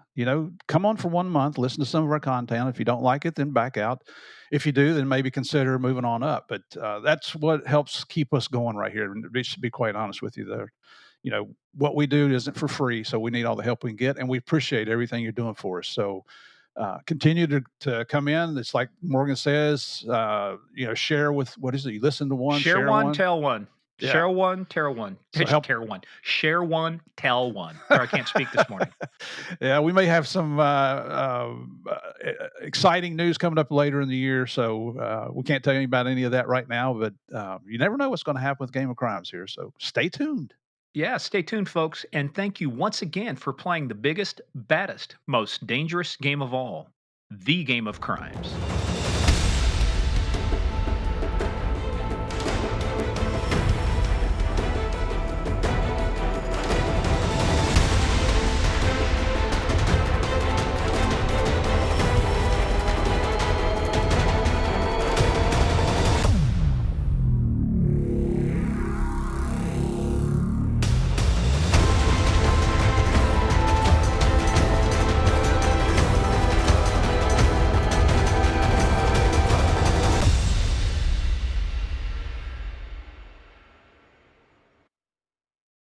Come on for 1 month, listen to some of our content. If you don't like it, then back out. If you do, then maybe consider moving on up. But that's what helps keep us going right here. And to be quite honest with you there, what we do isn't for free. So we need all the help we can get. And we appreciate everything you're doing for us. So continue to come in. It's like Morgan says, share with, what is it? You listen to one, share one, tell one. Yeah. Share one, tell one. So Share one. Share one, tell one. Or I can't speak this morning. Yeah, we may have some exciting news coming up later in the year. So we can't tell you about any of that right now, but you never know what's going to happen with Game of Crimes here. So stay tuned. Yeah, stay tuned, folks. And thank you once again for playing the biggest, baddest, most dangerous game of all, the Game of Crimes.